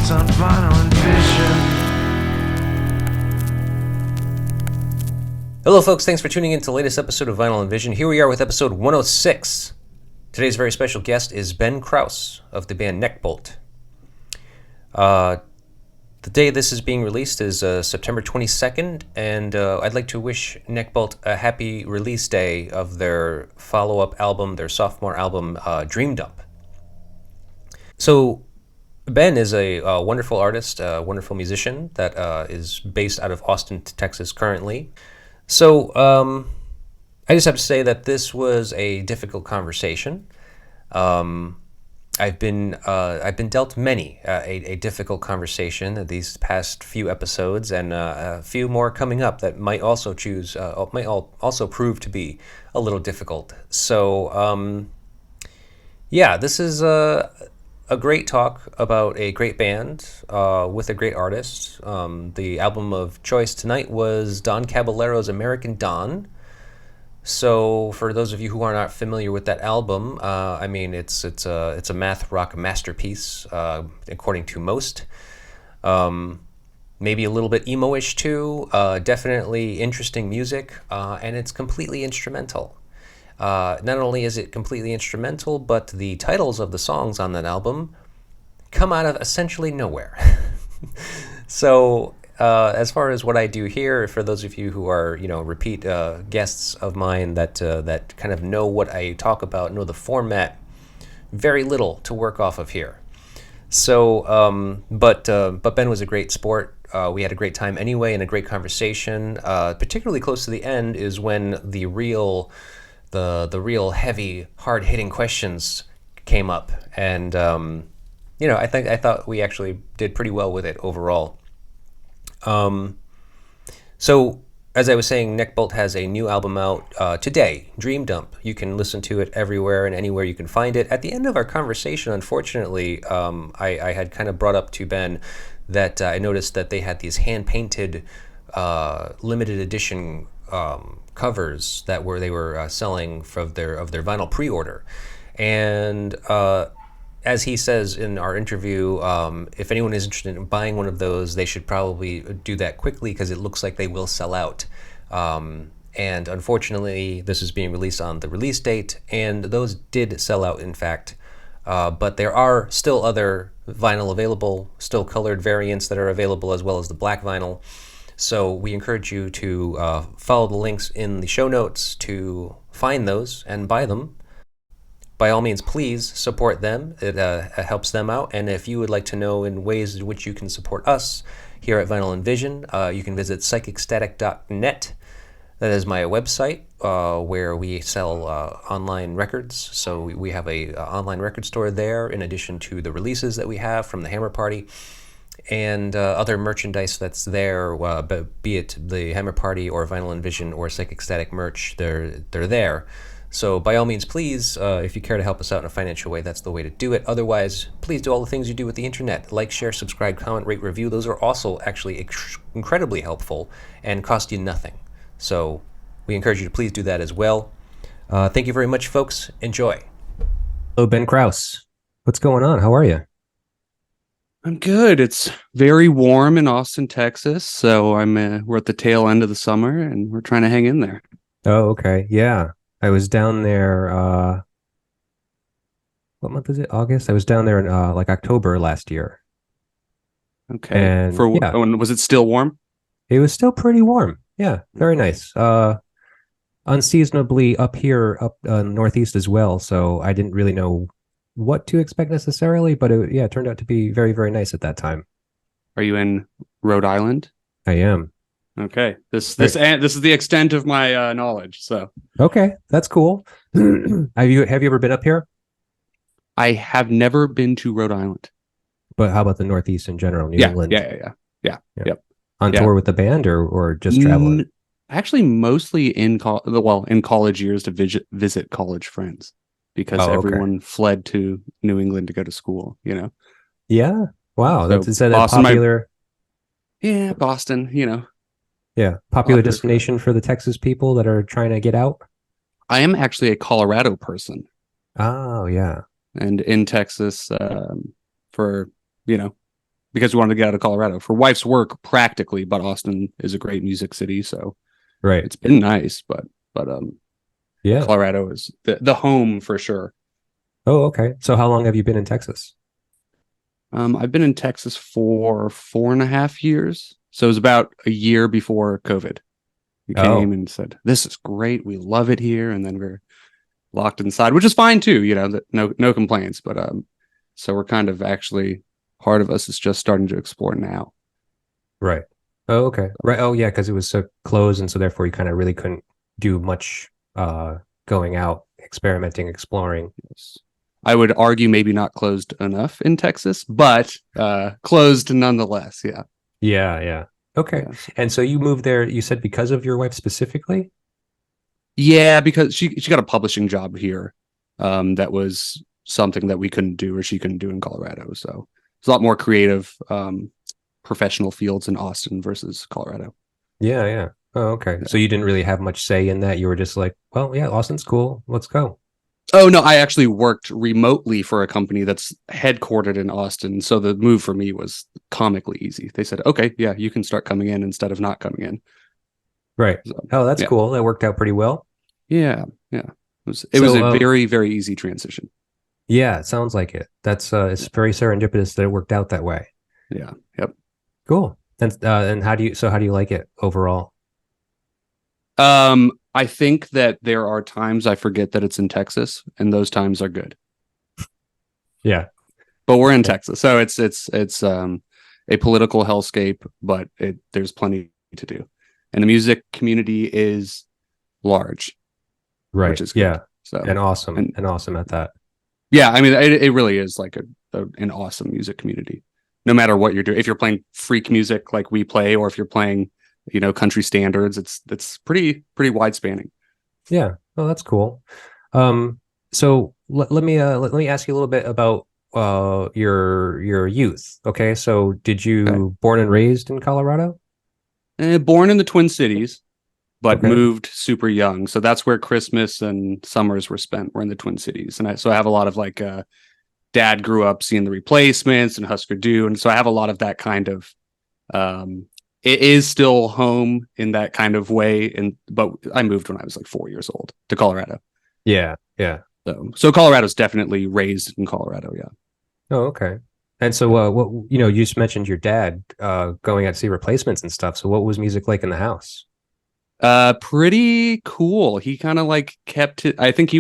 guests on Vinyl and Vision. Hello folks, thanks for tuning in to the latest episode of Vinyl and Vision. Here we are with episode 106. Today's very special guest is Ben Krause of the band NECKBOLT. The day this is being released is September 22nd, and I'd like to wish NECKBOLT a happy release day of their follow-up album, their sophomore album, Dreamed Up. So, Ben is a wonderful artist, a wonderful musician that is based out of Austin, Texas currently. So, I just have to say that this was a difficult conversation. I've been dealt many a difficult conversation these past few episodes, and a few more coming up that might also prove to be a little difficult. So, yeah, this is a great talk about a great band with a great artist. The album of choice tonight was Don Caballero's American Dawn. So, for those of you who are not familiar with that album, I mean, it's a math rock masterpiece, according to most. Maybe a little bit emo-ish too. Definitely interesting music, and it's completely instrumental. Not only is it completely instrumental, but the titles of the songs on that album come out of essentially nowhere. So, as far as what I do here, for those of you who are, repeat guests of mine that kind of know what I talk about, know the format, very little to work off of here. So, but Ben was a great sport. We had a great time anyway, and a great conversation. Particularly close to the end is when the real heavy, hard-hitting questions came up, and I thought we actually did pretty well with it overall. So, as I was saying, NECKBOLT has a new album out today, Dreamed Up. You can listen to it everywhere and anywhere you can find it. At the end of our conversation, unfortunately, I had kind of brought up to Ben that I noticed that they had these hand-painted limited edition covers that they were selling of their vinyl pre-order. And as he says in our interview, if anyone is interested in buying one of those, they should probably do that quickly because it looks like they will sell out. And unfortunately, this is being released on the release date, and those did sell out, in fact. But there are still other vinyl available, still colored variants that are available, as well as the black vinyl. So we encourage you to follow the links in the show notes to find those and buy them. By all means, please support them. It helps them out. And if you would like to know in ways in which you can support us here at Vinyl and Vision, you can visit psychicstatic.net. That is my website where we sell online records. So we have a online record store there, in addition to the releases that we have from the Hammer Party and other merchandise that's there, be it the Hammer Party or Vinyl and Vision or Psychic Static merch. They're there. So by all means, please, if you care to help us out in a financial way, that's the way to do it. Otherwise, please do all the things you do with the internet. Like, share, subscribe, comment, rate, review. Those are also actually incredibly helpful and cost you nothing. So we encourage you to please do that as well. Thank you very much, folks. Enjoy. Hello, Ben Krause. What's going on? How are you? I'm good. It's very warm in Austin, Texas. So we're at the tail end of the summer, and we're trying to hang in there. Oh, okay. Yeah. I was down there, what month is it? August? I was down there in October last year. Okay. And was it still warm? It was still pretty warm. Yeah, very nice. Unseasonably up here, up northeast as well. So I didn't really know what to expect necessarily, but it turned out to be very, very nice at that time. Are you in Rhode Island? I am. Okay. This is the extent of my knowledge. So okay, that's cool. Have you ever been up here? I have never been to Rhode Island. But how about the Northeast in general, New England? Yeah. Yep. On tour with the band or just traveling? Actually, mostly in college years to visit college friends, because everyone fled to New England to go to school. Yeah. Wow. So That's a Boston, popular. Boston. Yeah, popular destination for the Texas people that are trying to get out. I am actually a Colorado person. Oh, yeah. And in Texas for, because we wanted to get out of Colorado for wife's work practically, but Austin is a great music city, so Right. it's been nice, but Yeah. Colorado is the home for sure. Oh, okay. So how long have you been in Texas? I've been in Texas for 4.5 years. So it was about a year before COVID. We came and said, "This is great. We love it here." And then we're locked inside, which is fine too. No complaints. But so we're kind of actually part of us is just starting to explore now. Right. Oh, okay. Right. Oh, yeah, because it was so closed, and so therefore you kind of really couldn't do much going out, experimenting, exploring. Yes. I would argue maybe not closed enough in Texas, but closed nonetheless. Yeah. Yeah. Yeah. Okay. Yeah. And so you moved there, you said because of your wife specifically? Yeah, because she got a publishing job here. That was something that we couldn't do or she couldn't do in Colorado. So it's a lot more creative, professional fields in Austin versus Colorado. Yeah. Yeah. Oh, okay. Yeah. So you didn't really have much say in that. You were just like, well, yeah, Austin's cool. Let's go. Oh, no, I actually worked remotely for a company that's headquartered in Austin. So the move for me was comically easy. They said, okay, yeah, you can start coming in instead of not coming in. Right. So, oh, that's cool. That worked out pretty well. Yeah. Yeah. It was a very, very easy transition. Yeah, it sounds like it. That's it's very serendipitous that it worked out that way. Yeah. Yep. Cool. And how do you like it overall? I think that there are times I forget that it's in Texas, and those times are good. Yeah. But we're in Texas, so it's a political hellscape, but there's plenty to do, and the music community is large, right? Which is good. Yeah, so and awesome at that. Yeah, I mean, it really is like an awesome music community. No matter what you're doing, if you're playing freak music like we play, or if you're playing, country standards, it's pretty wide spanning. Yeah, oh, that's cool. So let me ask you a little bit about your youth. Okay, so did you born and raised in Colorado? Born in the Twin Cities, but moved super young. So that's where Christmas and summers were spent. We're in the Twin Cities, and I have a lot of like dad grew up seeing the Replacements and Husker Du, and so I have a lot of that kind of. It is still home in that kind of way, but I moved when I was like 4 years old to Colorado. Yeah, yeah. So Colorado's definitely raised in Colorado. Yeah. Oh, okay. And so, what you just mentioned your dad going out to see Replacements and stuff. So, what was music like in the house? Pretty cool. He kind of like kept it. I think he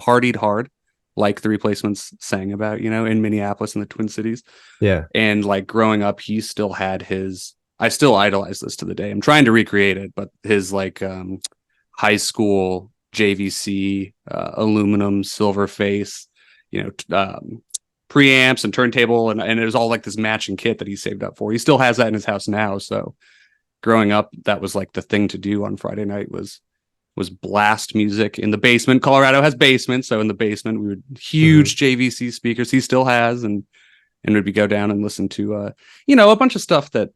partied hard, like the Replacements sang about, in Minneapolis and the Twin Cities. Yeah. And like growing up, he still had I still idolize this to the day. I'm trying to recreate it, but his like high school JVC, aluminum silver face, preamps and turntable. And it was all like this matching kit that he saved up for. He still has that in his house now. So growing up, that was like the thing to do on Friday night was blast music in the basement. Colorado has basements, so in the basement we would huge JVC speakers. He still has, and would go down and listen to a bunch of stuff that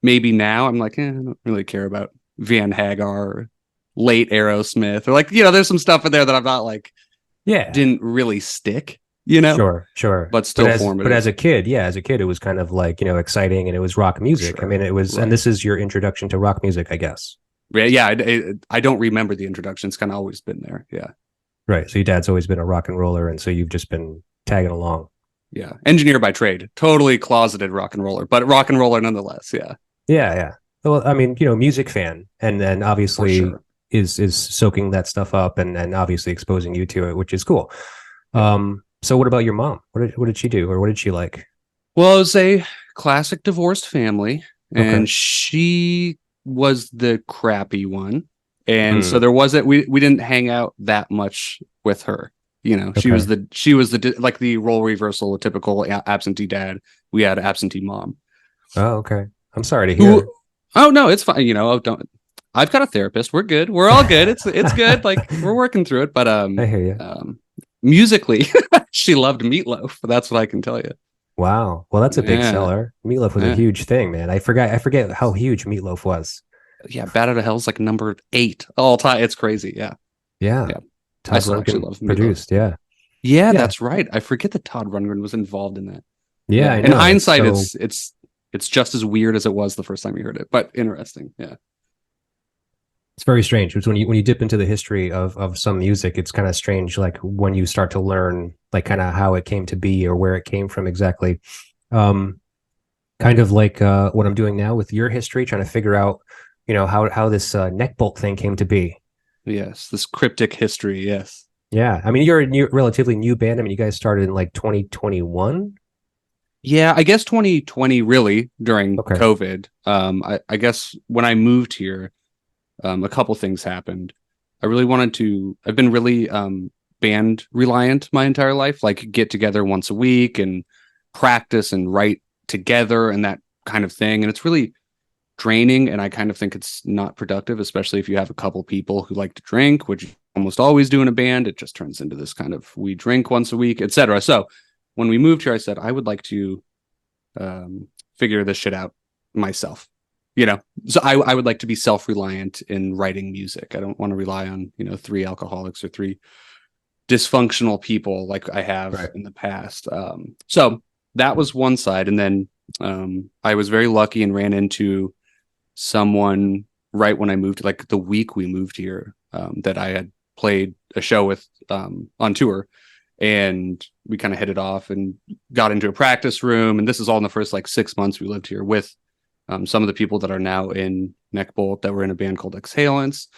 maybe now I'm like, I don't really care about Van Hagar or late Aerosmith, or like there's some stuff in there that I'm not like didn't really stick. Sure, but still formative. But as a kid, it was kind of like exciting, and it was rock music. Sure. I mean, it was, and this is your introduction to rock music, I guess. Yeah, I don't remember the introduction. It's kind of always been there. Yeah. Right. So your dad's always been a rock and roller, and so you've just been tagging along. Yeah. Engineer by trade, totally closeted rock and roller, but rock and roller nonetheless. Yeah. Yeah. Well, I mean, music fan, and then obviously is soaking that stuff up and obviously exposing you to it, which is cool. So what about your mom? What did she do, or what did she like? Well, it was a classic divorced family, and she was the crappy one, and so there wasn't we didn't hang out that much with her. She was the like the role reversal, typical absentee dad. We had an absentee mom. Oh, okay. I'm sorry to hear. Oh no, it's fine. Don't. I've got a therapist. We're good. We're all good. It's good. Like we're working through it. But I hear you. Musically, she loved Meatloaf. That's what I can tell you. Wow. Well, that's a big seller. Meatloaf was a huge thing, man. I forget how huge Meatloaf was. Yeah, Bat Out of Hell's like number 8 all time. It's crazy. Yeah. Todd Rundgren produced. Yeah, that's right. I forget that Todd Rundgren was involved in that. Yeah, Yeah. I In know. hindsight, So it's just as weird as it was the first time you heard it, but interesting. Yeah. it's very strange. It's when you dip into the history of some music, it's kind of strange, like when you start to learn like kind of how it came to be or where it came from exactly. Um, Kind of like what I'm doing now with your history, trying to figure out, how this neck bolt thing came to be. Yes. This cryptic history. Yes. Yeah, I mean, you're a relatively new band. I mean, you guys started in like 2021. Yeah, I guess 2020 really during Okay. COVID. I guess when I moved here, a couple things happened. I've been really band reliant my entire life, like get together once a week and practice and write together and that kind of thing. And it's really draining. And I kind of think it's not productive, especially if you have a couple people who like to drink, which you almost always do in a band. It just turns into this kind of we drink once a week, etc. So when we moved here, I said I would like to figure this shit out myself. So I would like to be self-reliant in writing music. I don't want to rely on three alcoholics or three dysfunctional people like I have in the past. So that was one side, and then I was very lucky and ran into someone right when I moved, like the week we moved here, that I had played a show with on tour, and we kind of hit it off and got into a practice room. And this is all in the first like 6 months we lived here with some of the people that are now in NECKBOLT that were in a band called Exhalants,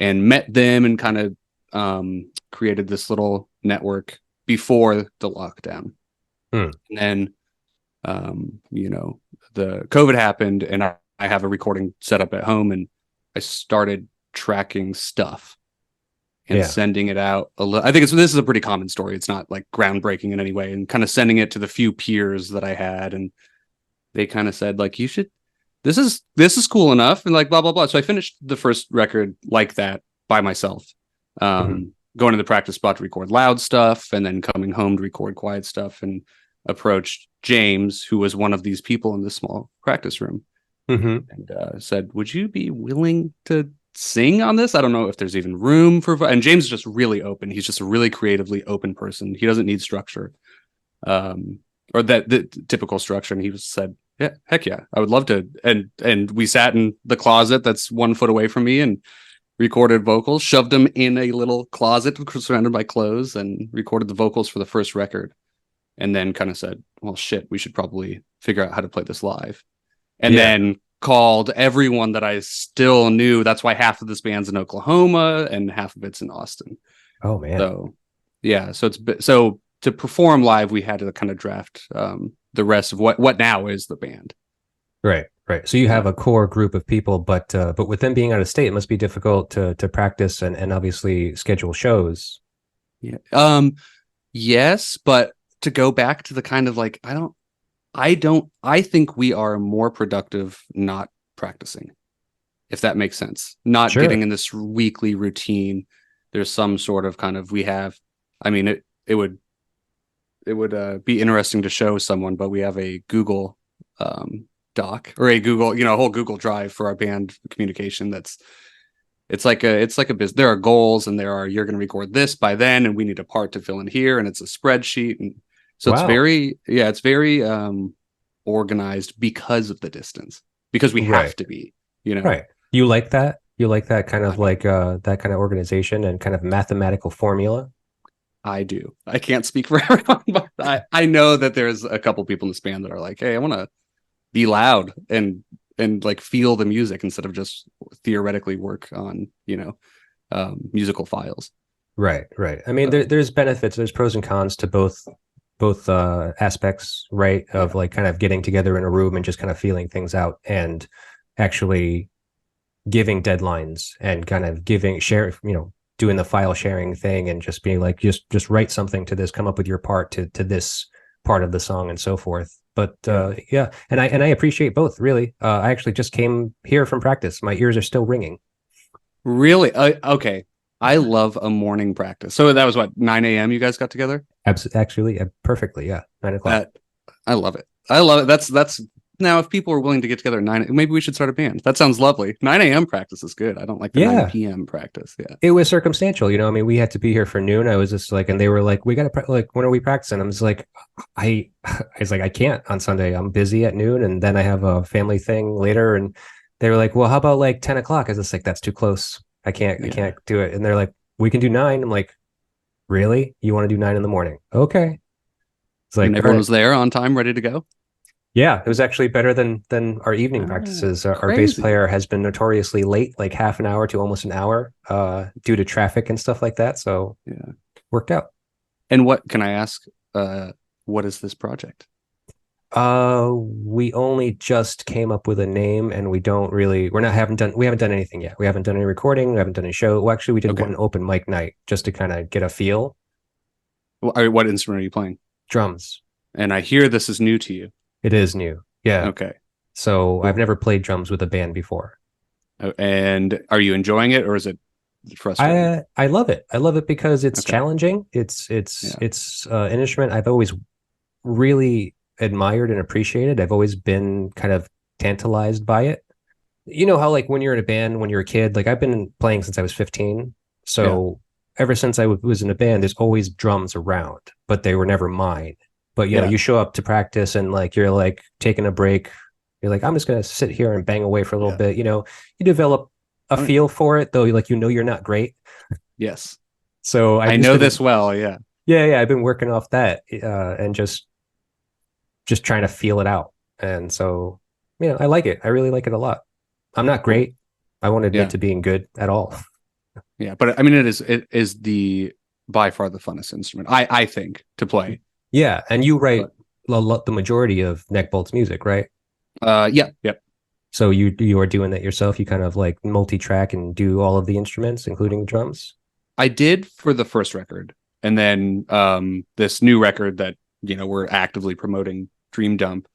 and met them and kind of created this little network before the lockdown. And then, the COVID happened, and I have a recording set up at home, and I started tracking stuff and sending it out. I think this is a pretty common story. It's not like groundbreaking in any way, and kind of sending it to the few peers that I had, and they kind of said like, you should, this is cool enough, and like blah blah blah. So I finished the first record like that by myself, going to the practice spot to record loud stuff, and then coming home to record quiet stuff, and approached James, who was one of these people in this small practice room, and said, would you be willing to sing on this? I don't know if there's even room for, and James is just really open. He's just a really creatively open person. He doesn't need structure, or the typical structure. And he said, yeah, heck yeah, I would love to. And we sat in the closet that's 1 foot away from me and recorded vocals, shoved them in a little closet surrounded by clothes, and recorded the vocals for the first record. And then kind of said, well, shit, we should probably figure out how to play this live. And then called everyone that I still knew. That's why half of this band's in Oklahoma and half of it's in Austin. Oh man. So yeah, so to perform live, we had to kind of draft the rest of what now is the band. Right. So you have a core group of people, but with them being out of state, it must be difficult to practice and obviously schedule shows. Yeah. Yes, but to go back to the kind of like, I think we are more productive not practicing, if that makes sense. Not getting in this weekly routine. There's some sort of kind of, it would be interesting to show someone, but we have a Google doc, or a Google, a whole Google Drive for our band communication. It's like a business. There are goals, and you're going to record this by then, and we need a part to fill in here, and it's a spreadsheet. And so it's very organized because of the distance, because we have to be, Right. You like that? You like that kind of that kind of organization and kind of mathematical formula? I do. I can't speak for everyone, but I know that there's a couple people in this band that are like, hey, I want to be loud and like feel the music instead of just theoretically work on, musical files. Right. I mean, there's benefits, there's pros and cons to both aspects, right? Of like kind of getting together in a room and just kind of feeling things out, and actually giving deadlines and kind of doing the file sharing thing, and just being like, just write something to this, come up with your part to this part of the song and so forth. But and I appreciate both, really. I actually just came here from practice. My ears are still ringing. Really? Okay. I love a morning practice. So that was what, 9 a.m. you guys got together? Actually, perfectly. Yeah. 9 o'clock. I love it. That's Now, if people are willing to get together at 9, maybe we should start a band. That sounds lovely. 9 a.m. practice is good. I don't like the 9 p.m. practice. Yeah. It was circumstantial, I mean, we had to be here for noon. I was just like, and they were like, we got to like, when are we practicing? I'm just like, I was like, I can't on Sunday. I'm busy at noon, and then I have a family thing later. And they were like, well, how about like 10 o'clock? I was just like, that's too close. I can't do it. And they're like, we can do 9. I'm like, really? You want to do 9 in the morning? Okay. It's like, and everyone was there on time, ready to go. Yeah, it was actually better than our evening practices. Our bass player has been notoriously late, like half an hour to almost an hour, due to traffic and stuff like that. So yeah, worked out. And what can I ask? What is this project? We only just came up with a name, and we haven't done anything yet. We haven't done any recording. We haven't done any show. Well, actually, we did one open mic night just to kind of get a feel. What instrument are you playing? Drums. And I hear this is new to you. It is new. Yeah. Okay. So I've never played drums with a band before. And are you enjoying it, or is it frustrating? I love it. I love it because it's challenging. It's an instrument I've always really admired and appreciated. I've always been kind of tantalized by it. You know how like when you're in a band, when you're a kid, like I've been playing since I was 15. So ever since I was in a band, there's always drums around, but they were never mine. But you know, you show up to practice and like you're like taking a break. You're like, I'm just gonna sit here and bang away for a little bit. You know, you develop a feel for it, though. Like you're not great. Yes. So I know this well. Yeah. Yeah. I've been working off that and just trying to feel it out. And so I like it. I really like it a lot. I'm not great. I won't admit to being good at all. Yeah, but I mean, it is the by far the funnest instrument I think to play. Yeah, and you write the majority of NECKBOLT's music, right? Yeah. So you are doing that yourself? You kind of like multi-track and do all of the instruments, including the drums? I did for the first record. And then this new record that, we're actively promoting, Dream Dump,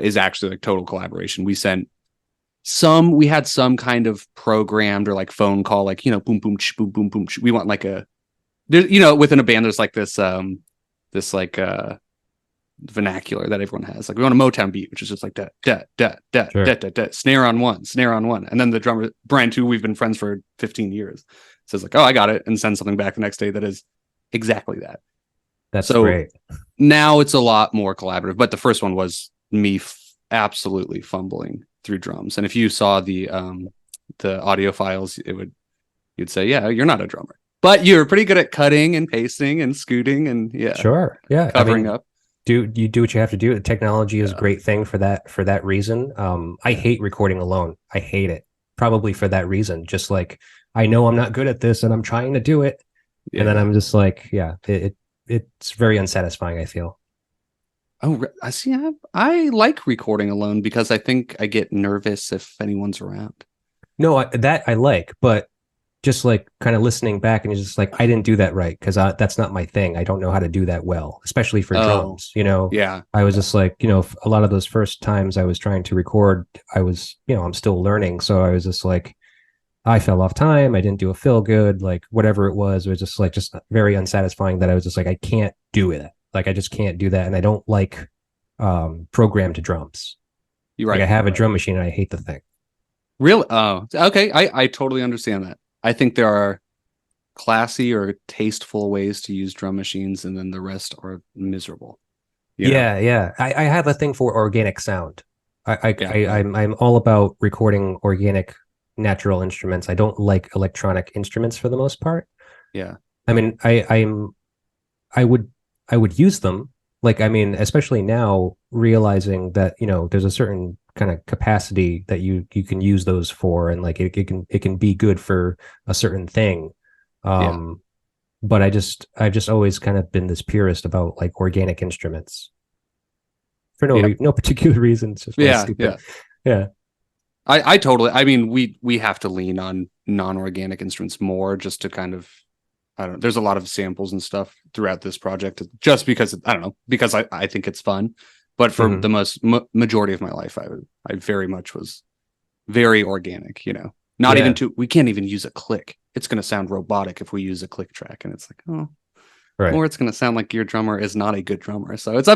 is actually like total collaboration. We had some kind of programmed or like phone call, like, boom, boom, boom, boom, boom. We want like within a band, there's like this like vernacular that everyone has. Like we want a Motown beat, which is just like da da da da da da da, snare on one, and then the drummer Brent, who we've been friends for 15 years, says like, oh, I got it, and sends something back the next day that is exactly that. That's so great. Now it's a lot more collaborative, but the first one was me absolutely fumbling through drums. And if you saw the audio files, you'd say, yeah, you're not a drummer. But you're pretty good at cutting and pasting and scooting and covering up. You do what you have to do. The technology is a great thing for that reason. I hate recording alone. I hate it. Probably for that reason. Just like I know I'm not good at this and I'm trying to do it. And then I'm just like, it's very unsatisfying, I feel. Oh, I see. I like recording alone because I think I get nervous if anyone's around. No, that I like, but just like kind of listening back and you're just like, I didn't do that right because that's not my thing. I don't know how to do that well, especially for drums, Yeah. I was just like, a lot of those first times I was trying to record, I was, I'm still learning. So I was just like, I fell off time. I didn't do a feel good, like whatever it was just very unsatisfying that I was just like, I can't do it. Like, I just can't do that. And I don't like programmed drums. You're right. Like, I have a drum machine and I hate the thing. Really? Oh, okay. I totally understand that. I think there are classy or tasteful ways to use drum machines, and then the rest are miserable. Yeah. I have a thing for organic sound. I'm all about recording organic, natural instruments. I don't like electronic instruments for the most part. Yeah. I mean, I would use them. Like, I mean, especially now, realizing that, there's a certain kind of capacity that you can use those for, and like it can be good for a certain thing. But I've just always kind of been this purist about like organic instruments for no particular reason. It's just yeah. I totally. I mean, we have to lean on non-organic instruments more just to kind of. I don't know. There's a lot of samples and stuff throughout this project just because because I think it's fun. But for the majority of my life, I very much was very organic, not even we can't even use a click. It's going to sound robotic if we use a click track. And it's like, or it's going to sound like your drummer is not a good drummer. So it's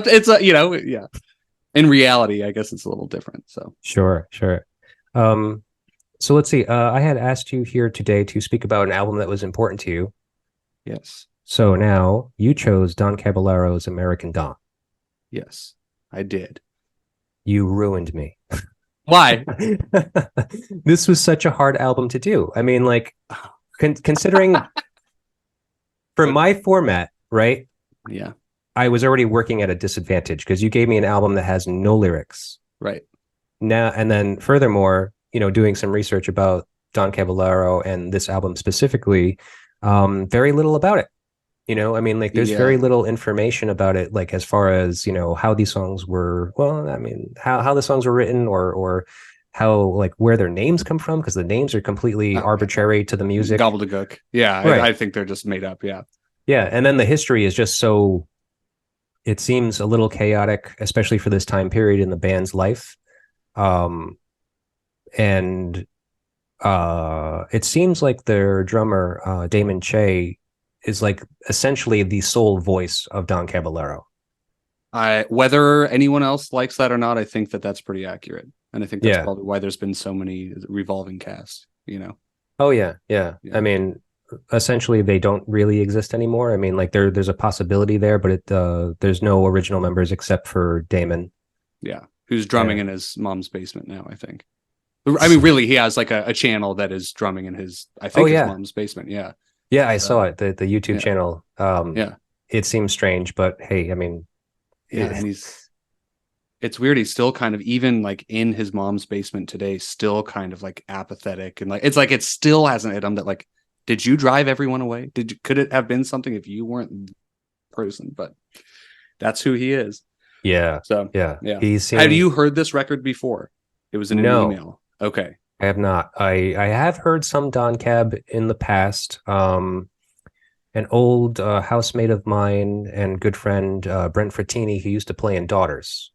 in reality, I guess it's a little different. So Sure, sure. So let's see. I had asked you here today to speak about an album that was important to you. yes, So now you chose Don Caballero's American Don. yes, I did. You ruined me. Why? This was such a hard album to do. I mean, like, considering for my format, right? Yeah, I was already working at a disadvantage because you gave me an album that has no lyrics. right. Now, and then furthermore, doing some research about Don Caballero and this album specifically, very little about it. I mean, like, there's Yeah, very little information about it, like, as far as, how these songs were, well, I mean, how the songs were written, or how, like, where their names come from, because the names are completely oh, yeah. arbitrary to the music. Gobbledygook. Yeah, Right. I think they're just made up. Yeah, Yeah. And then the history is just so, it seems a little chaotic, especially for this time period in the band's life. And it seems like their drummer, Damon Che, is like essentially the sole voice of Don Caballero. whether anyone else likes that or not, I think that that's pretty accurate, and I think that's Yeah. probably why there's been so many revolving casts. Oh yeah, yeah. Yeah. I mean, essentially they don't really exist anymore. I mean, like there's a possibility there, but there's no original members except for Damon. Yeah, who's drumming Yeah. in his mom's basement now, I think. I mean, really, he has like a channel that is drumming in his, I think, his mom's basement. Yeah. Yeah, I saw it. The YouTube yeah. channel. Yeah. It seems strange, but hey, I mean, Yeah, and it's weird. He's still kind of, even like in his mom's basement today, still kind of like apathetic, and like it still hasn't hit him that, like, did you drive everyone away? Could it have been something if you weren't the person? But that's who he is. Yeah. So yeah. yeah. He's Have you heard this record before? It was in an No. email. Okay. I have not. I have heard some Don Cab in the past. An old housemate of mine and good friend, Brent Frattini, who used to play in Daughters,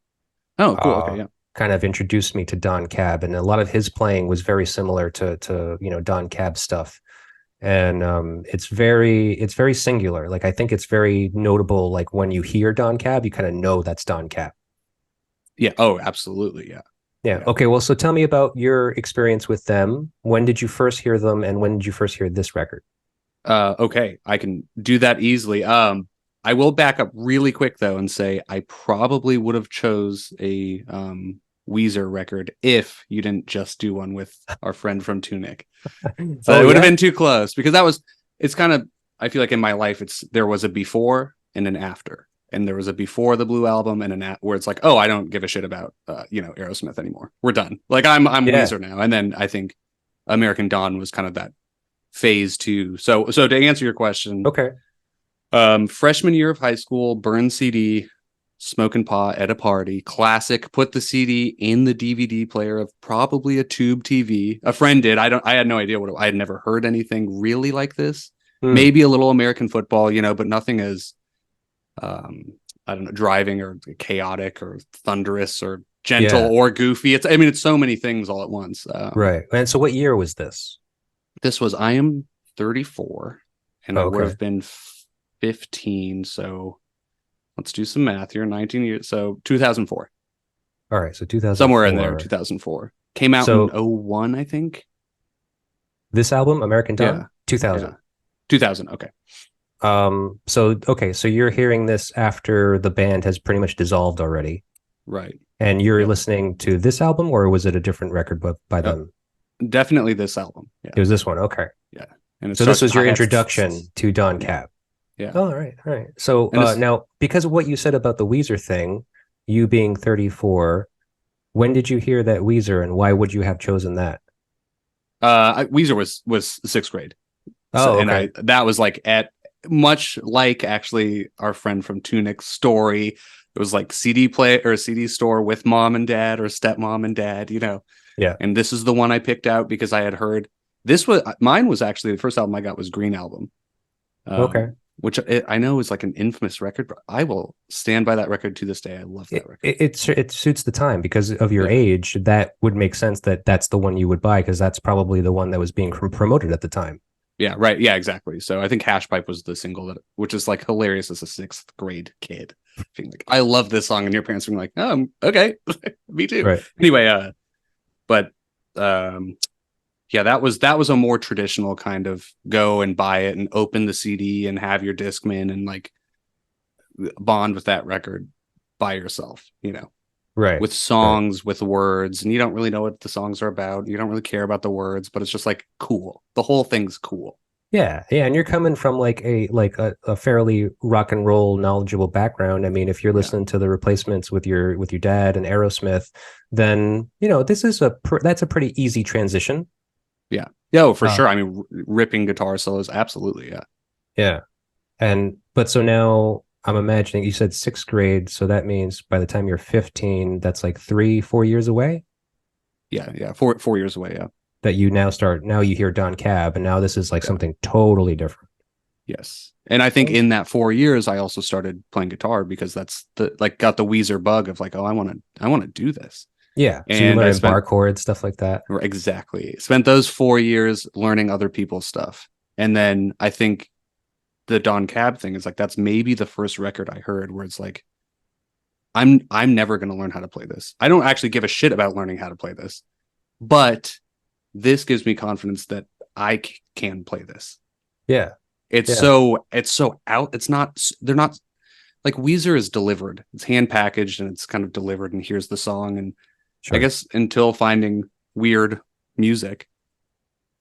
Oh, cool. Okay, yeah. kind of introduced me to Don Cab, and a lot of his playing was very similar to Don Cab stuff. And it's very singular. Like, I think it's very notable. Like, when you hear Don Cab, you kind of know that's Don Cab. Yeah. Oh, absolutely. Yeah. Yeah. Okay. Well, so tell me about your experience with them. When did you first hear them, and when did you first hear this record? Okay, I can do that easily. I will back up really quick though and say I probably would have chose a Weezer record if you didn't just do one with our friend from Tunic. So it would have been too close, because it's kind of, I feel like in my life there was a before and an after. And there was a before the Blue Album and where it's like, oh, I don't give a shit about Aerosmith anymore. We're done. Like, I'm Weezer now. And then I think American Dawn was kind of that phase 2. So to answer your question, Okay. Freshman year of high school, burn CD, smoking pot at a party, classic. Put the CD in the DVD player of probably a tube TV. A friend did. I had no idea I had never heard anything really like this. Maybe a little American football, but nothing as I don't know, driving or chaotic or thunderous or gentle or goofy. It's so many things all at once. Right. And so what year was this? I am 34, and I would have been 15. So let's do some math here. 19 years. So 2004. All right. So 2004. Somewhere in there, 2004. Came out in 01, I think. This album, American Dawn? Yeah. 2000. Yeah. 2000. Okay. So you're hearing this after the band has pretty much dissolved already. Right. And you're listening to this album, or was it a different record by them? Definitely this album. Yeah. It was this one. Okay. Yeah. And so this was your introduction to Don Cab. Yeah. Oh, all right. All right. So now, because of what you said about the Weezer thing, you being 34, when did you hear that Weezer, and why would you have chosen that? Weezer was 6th grade. Oh, okay. And that was like much like actually our friend from Tunic's story. It was like CD play or a CD store with mom and dad or stepmom and dad, Yeah. And this is the one I picked out because I had heard mine was actually the first album I got was Green Album. Okay. Which I know is like an infamous record, but I will stand by that record to this day. I love that record. It suits the time because of your age. That would make sense that that's the one you would buy, because that's probably the one that was being promoted at the time. Yeah, right. Yeah, exactly. So I think Hash Pipe was the single which is like hilarious as a 6th grade kid. being like, I love this song, and your parents being like, oh, okay, me too. Right. Anyway, but yeah, that was a more traditional kind of go and buy it and open the CD and have your Discman and like bond with that record by yourself, Right. with songs, with words, and you don't really know what the songs are about. You don't really care about the words, but it's just like cool. The whole thing's cool. Yeah, yeah, and you're coming from like a fairly rock and roll knowledgeable background. I mean, if you're listening to the Replacements with your dad and Aerosmith, then this is that's a pretty easy transition. Yeah, yeah, for sure. I mean, ripping guitar solos, absolutely, yeah, yeah. But so now I'm imagining you said sixth grade, so that means by the time you're 15, that's like 3-4 years away. Yeah, 4 years away. Yeah. That you now you hear Don Cab, and now this is like something totally different. Yes. And I think in that 4 years, I also started playing guitar because that's got the Weezer bug of like, oh, I want to do this. Yeah. And so you learn bar chords, stuff like that. Exactly. Spent those 4 years learning other people's stuff. And then I think the Don Cab thing is like, that's maybe the first record I heard where it's like, I'm never going to learn how to play this. I don't actually give a shit about learning how to play this, but this gives me confidence that I can play this. Yeah. It's so out. They're not like Weezer is delivered. It's hand packaged and it's kind of delivered, and here's the song. And I guess until finding weird music,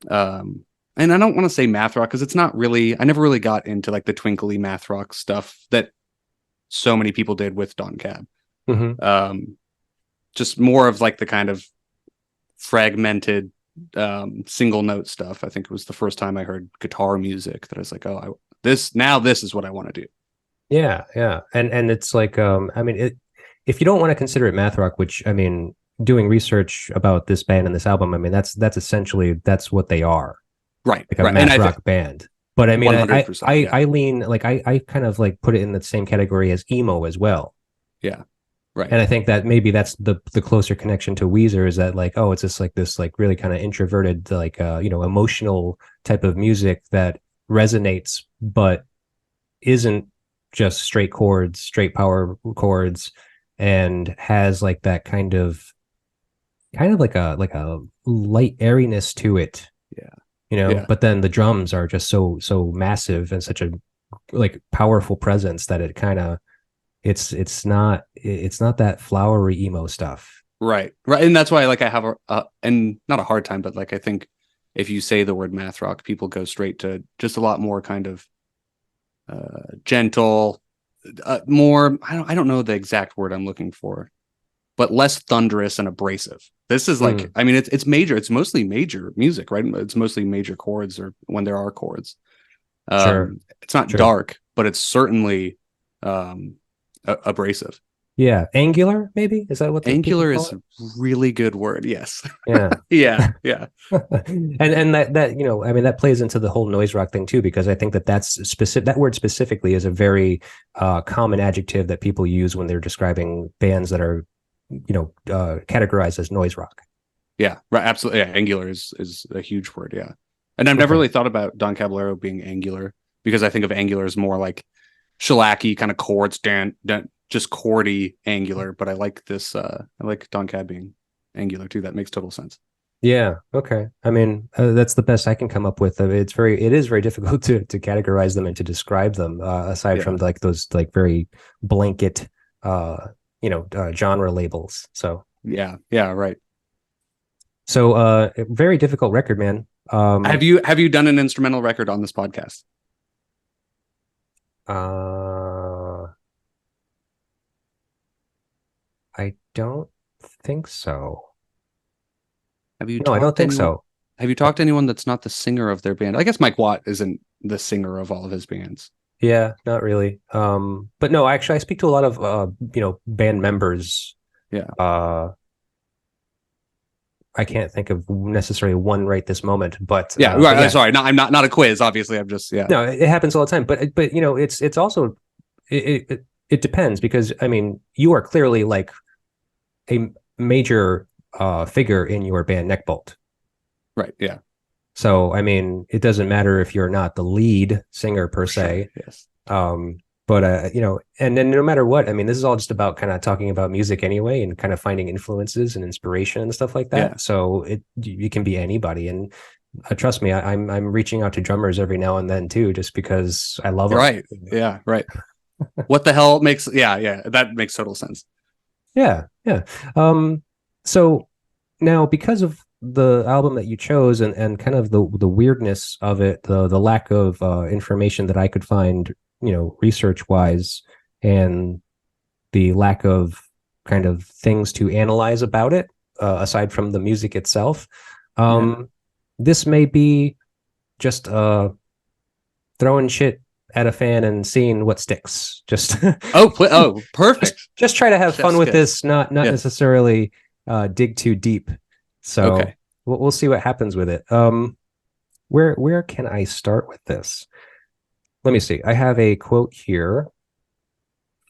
and I don't want to say math rock because it's not really, I never really got into like the twinkly math rock stuff that so many people did with Don Cab. Mm-hmm. Just more of like the kind of fragmented single note stuff. I think it was the first time I heard guitar music that I was like, oh, this is what I want to do. Yeah, and it's like I mean, if you don't want to consider it math rock, which I mean, doing research about this band and this album, I mean, that's essentially that's what they are, right? Like a math rock band. But I mean, I lean like I kind of like put it in the same category as emo as well. Yeah. Right. And I think that maybe that's the closer connection to Weezer is that like, oh, it's just like this like really kind of introverted, like emotional type of music that resonates, but isn't just straight chords, straight power chords, and has like that kind of like a light airiness to it. Yeah. But then the drums are just so massive and such a like powerful presence that it kind of it's not that flowery emo stuff. Right. And that's why like I have and not a hard time, but like I think if you say the word math rock, people go straight to just a lot more kind of gentle, more I don't know the exact word I'm looking for, but less thunderous and abrasive. This is like I mean it's major, it's mostly major music, right? It's mostly major chords or when there are chords. It's not dark, but it's certainly abrasive. Yeah, angular maybe, is that what angular is a really good word? Yes. Yeah. yeah and that I mean that plays into the whole noise rock thing too, because I think that's specific, that word specifically is a very common adjective that people use when they're describing bands that are categorized as noise rock. Yeah, right, absolutely. Yeah, angular is a huge word. Yeah. And I've never really thought about Don Caballero being angular, because I think of angular as more like shellacky kind of chords, just chordy angular. But I like this. I like Don Cab being angular too. That makes total sense. Yeah. Okay. I mean, that's the best I can come up with. It is very difficult to categorize them and to describe them. Aside from like those like very blanket, genre labels. So yeah, right. So, very difficult record, man. Have you done an instrumental record on this podcast? I don't think so. Have you? No, I don't think so. Have you talked to anyone that's not the singer of their band? I guess Mike Watt isn't the singer of all of his bands. Yeah, not really. But no, actually, I speak to a lot of band members. Yeah. I can't think of necessarily one right this moment, but yeah, right. But yeah. Sorry, I'm not a quiz. Obviously, I'm just No, it happens all the time. But it's also it depends, because I mean you are clearly like a major figure in your band NECKBOLT. Right. Yeah. So I mean, it doesn't matter if you're not the lead singer per se. Sure, yes. But and then no matter what, I mean, this is all just about kind of talking about music anyway, and kind of finding influences and inspiration and stuff like Yeah. that. So it can be anybody, and trust me, I'm reaching out to drummers every now and then too, just because I love them. Right. Yeah. Right. What the hell makes? Yeah. Yeah. That makes total sense. Yeah, yeah. So now, because of the album that you chose, and kind of the weirdness of it, the lack of information that I could find, research wise, and the lack of kind of things to analyze about it, aside from the music itself, Yeah. this may be just throwing shit at a fan and seeing what sticks. Just Oh, perfect. just try to have Chef's fun with kiss. this, not Yeah. necessarily dig too deep. So Okay. we'll see what happens with it. Where can I start with this? Let me see. I have a quote here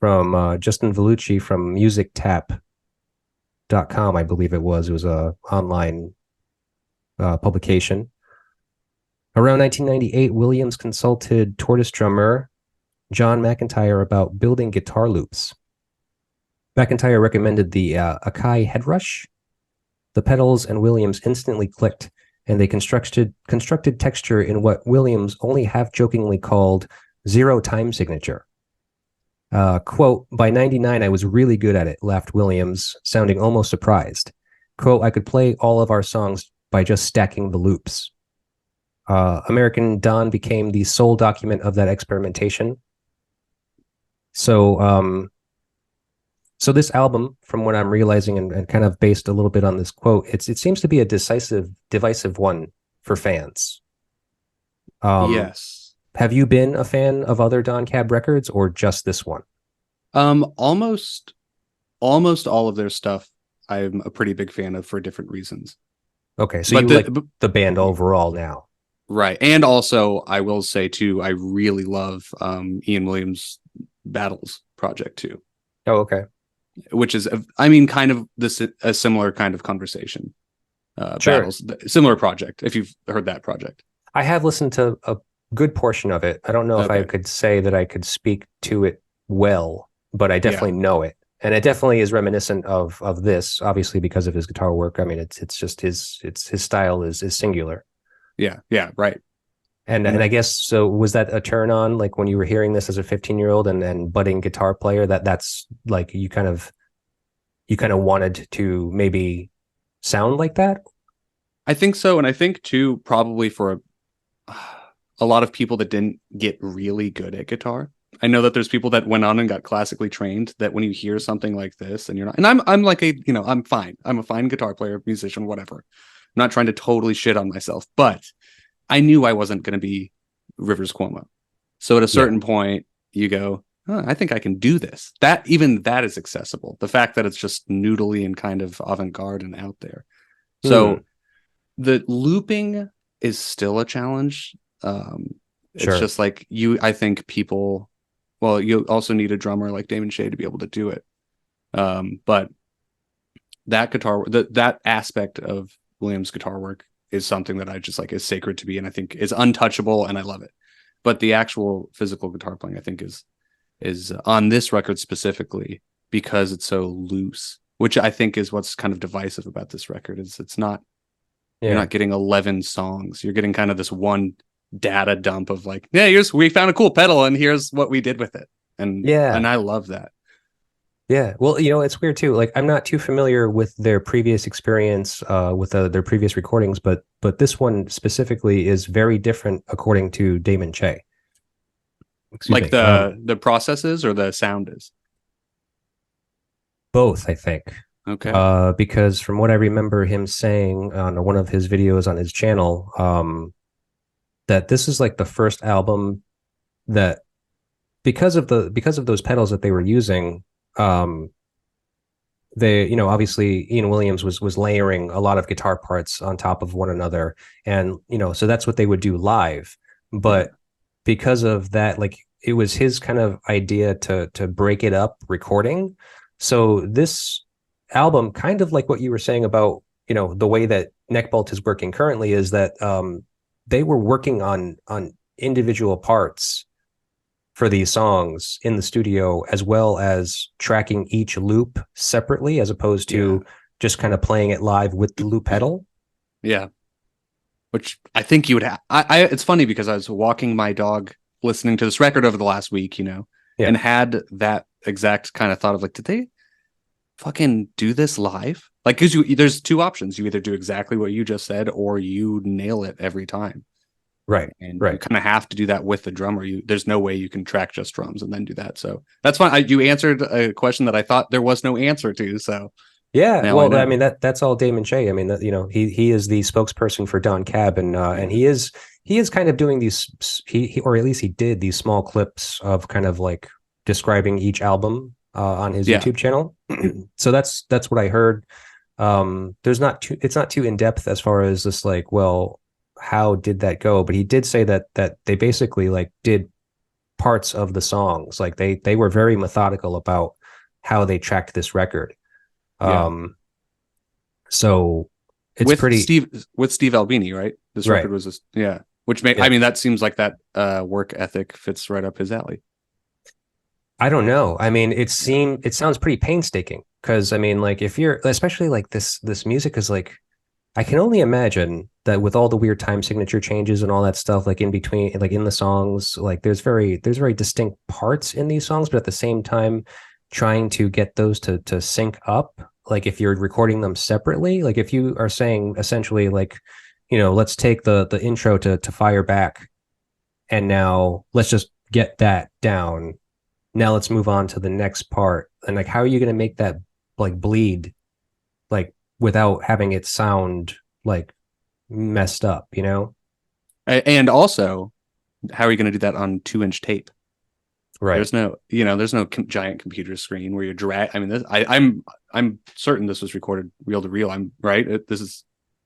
from Justin Vellucci from musictap.com, I believe it was. It was a online publication. Around 1998, Williams consulted Tortoise drummer John McIntyre about building guitar loops. McIntyre recommended the Akai headrush. The pedals and Williams instantly clicked, and they constructed texture in what Williams only half-jokingly called zero time signature. Quote, by 99, I was really good at it, laughed Williams, sounding almost surprised. Quote, I could play all of our songs by just stacking the loops. American Dawn became the sole document of that experimentation. So this album, from what I'm realizing, and kind of based a little bit on this quote, it seems to be a divisive one for fans. Yes. Have you been a fan of other Don Cab records, or just this one? Almost all of their stuff I'm a pretty big fan of for different reasons. Okay, so But you like the band overall now. Right. And also I will say too, I really love Ian Williams' Battles project too. Oh, okay. Which is, I mean, kind of a similar kind of conversation. Sure. Battles, similar project, if you've heard that project. I have listened to a good portion of it. I don't know if I could say that I could speak to it well, but I definitely know it. And it definitely is reminiscent of this, obviously, because of his guitar work. I mean, it's just his style is singular. Yeah, right. And I guess, so was that a turn on, like when you were hearing this as a 15-year-old and budding guitar player, that's like you kind of wanted to maybe sound like that? I think so. And I think too, probably for a lot of people that didn't get really good at guitar. I know that there's people that went on and got classically trained, that when you hear something like this and you're not, and I'm like I'm fine. I'm a fine guitar player, musician, whatever. I'm not trying to totally shit on myself, but I knew I wasn't going to be Rivers Cuomo. So at a certain point you go, oh, I think I can do this. That is accessible. The fact that it's just noodly and kind of avant-garde and out there. So the looping is still a challenge. It's just like I think people, well, you also need a drummer like Damon Shea to be able to do it. But that that aspect of Williams' guitar work is something that I just like is sacred to me, and I think is untouchable, and I love it. But the actual physical guitar playing, I think, is on this record specifically, because it's so loose, which I think is what's kind of divisive about this record. Is it's not, you're not getting 11 songs. You're getting kind of this one data dump of like, yeah, we found a cool pedal and here's what we did with it. And I love that. Yeah. Well, it's weird too. Like, I'm not too familiar with their previous experience with their previous recordings, but this one specifically is very different according to Damon Che. Like the processes or the sound is? Both, I think. Okay. Because from what I remember him saying on one of his videos on his channel, that this is like the first album that, because of those pedals that they were using, they, obviously Ian Williams was layering a lot of guitar parts on top of one another, and so that's what they would do live. But because of that, like, it was his kind of idea to break it up recording. So this album, kind of like what you were saying about the way that NECKBOLT is working currently, is that they were working on individual parts for these songs in the studio, as well as tracking each loop separately, as opposed to just kind of playing it live with the loop pedal. Yeah. Which I think you would have. It's funny because I was walking my dog listening to this record over the last week, and had that exact kind of thought of like, did they fucking do this live? Like, because there's two options. You either do exactly what you just said, or you nail it every time. Right. And you kind of have to do that with the drummer. There's no way you can track just drums and then do that. So that's fine. You answered a question that I thought there was no answer to. So yeah, well, I mean that's all Damon Che. I mean, he is the spokesperson for Don Cab, and he is kind of doing these, or at least he did these small clips of kind of like describing each album on his YouTube channel. So that's what I heard. It's not too in depth as far as this, like, well, how did that go? But he did say that they basically like did parts of the songs, like they were very methodical about how they tracked this record. So it's with Steve Albini, right? This record was which I mean, that seems like that work ethic fits right up his alley. I don't know. I mean, it sounds pretty painstaking, because I mean, like, if you're, especially like this music is like, I can only imagine that with all the weird time signature changes and all that stuff, like in between, like in the songs, like there's very distinct parts in these songs, but at the same time, trying to get those to sync up. Like if you're recording them separately, like if you are saying essentially like, let's take the intro to Fire Back, and now let's just get that down. Now let's move on to the next part. And like, how are you going to make that like bleed, like without having it sound like messed up, And also, how are you going to do that on 2-inch tape? Right. There's no giant computer screen where you drag. I mean, I'm certain this was recorded reel to reel. I'm right. This is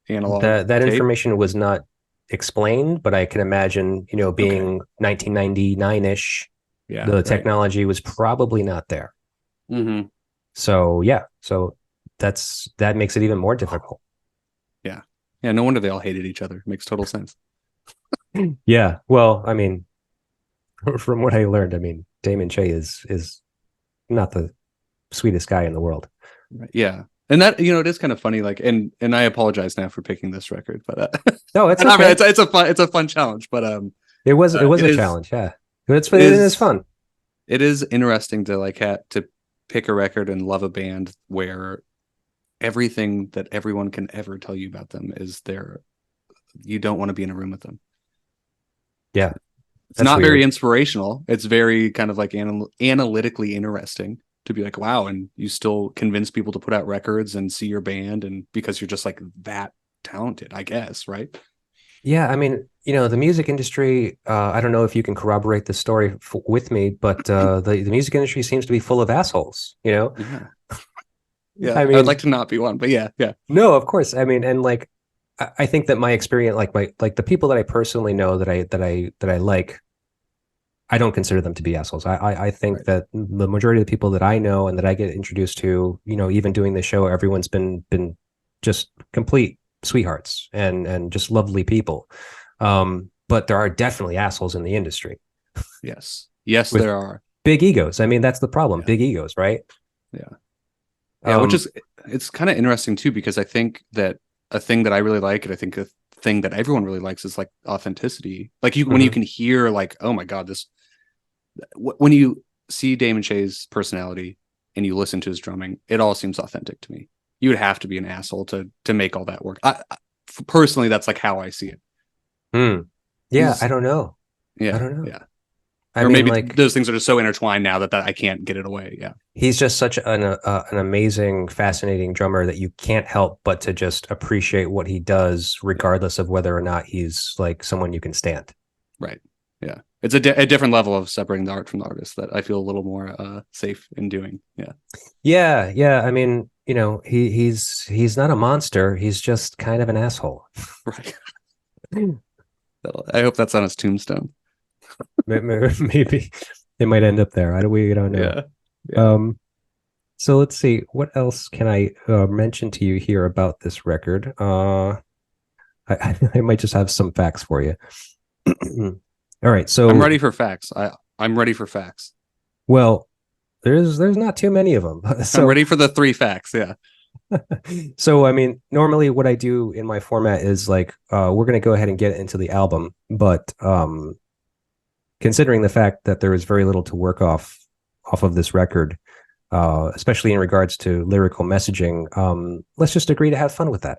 analog. That information was not explained, but I can imagine, being 1999-ish, the technology was probably not there. Mm-hmm. So that makes it even more difficult. Yeah. No wonder they all hated each other. It makes total sense. Yeah. Well, I mean, from what I learned, I mean, Damon Che is not the sweetest guy in the world. Yeah. And that, it is kind of funny. Like, and I apologize now for picking this record, but no, it's okay. It's a fun challenge, but it was a challenge. Yeah. It is fun. It is interesting to pick a record and love a band where everything that everyone can ever tell you about them is you don't want to be in a room with them. Yeah. It's not weird. Very inspirational. It's very kind of like analytically interesting to be like, wow. And you still convince people to put out records and see your band, and because you're just like that talented, I guess. Right. Yeah. I mean, the music industry, I don't know if you can corroborate this story with me, but the music industry seems to be full of assholes, Yeah. Yeah. I mean, I'd like to not be one, but yeah. No, of course. I mean, and like, I think that my experience, like the people that I personally know that I like, I don't consider them to be assholes. I think that the majority of the people that I know and that I get introduced to, even doing the show, everyone's been just complete sweethearts and just lovely people. But there are definitely assholes in the industry. Yes, there are big egos. I mean, that's the problem. Yeah. Big egos, right? Yeah. Which is, it's kind of interesting too, because I think that a thing that I really like, and I think a thing that everyone really likes, is like authenticity. Like when you can hear like, oh my God, when you see Damon Che's personality and you listen to his drumming, it all seems authentic to me. You would have to be an asshole to make all that work. Personally, that's like how I see it. Yeah, I don't know. Yeah, I don't know. Yeah. Or maybe like those things are just so intertwined now that I can't get it away. Yeah. He's just such an amazing, fascinating drummer that you can't help but to just appreciate what he does, regardless of whether or not he's like someone you can stand. Right. Yeah. It's a different level of separating the art from the artist that I feel a little more safe in doing. Yeah. Yeah. Yeah. I mean, he's not a monster. He's just kind of an asshole. Right. I hope that's on his tombstone. Maybe it might end up there. We don't know. Yeah. So let's see. What else can I mention to you here about this record? I might just have some facts for you. All right. So I'm ready for facts. I I'm ready for facts. Well, there's not too many of them. I'm So ready for the 3 facts. Yeah. so I mean, normally what I do in my format is like we're going to go ahead and get into the album, but considering the fact that there is very little to work off of this record, especially in regards to lyrical messaging, let's just agree to have fun with that.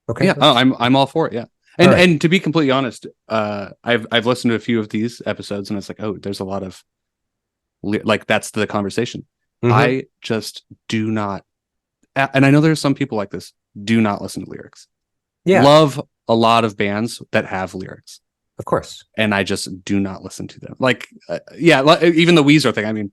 Okay. Yeah. Oh, I'm all for it. Yeah. All And right. and to be completely honest, I've listened to a few of these episodes, and it's like, oh, there's a lot of like that's the conversation. Mm-hmm. I just do not, and I know there's some people like this, do not listen to lyrics. Yeah, Love a lot of bands that have lyrics, of course. and I just do not listen to them. Like, yeah, even the Weezer thing. I mean,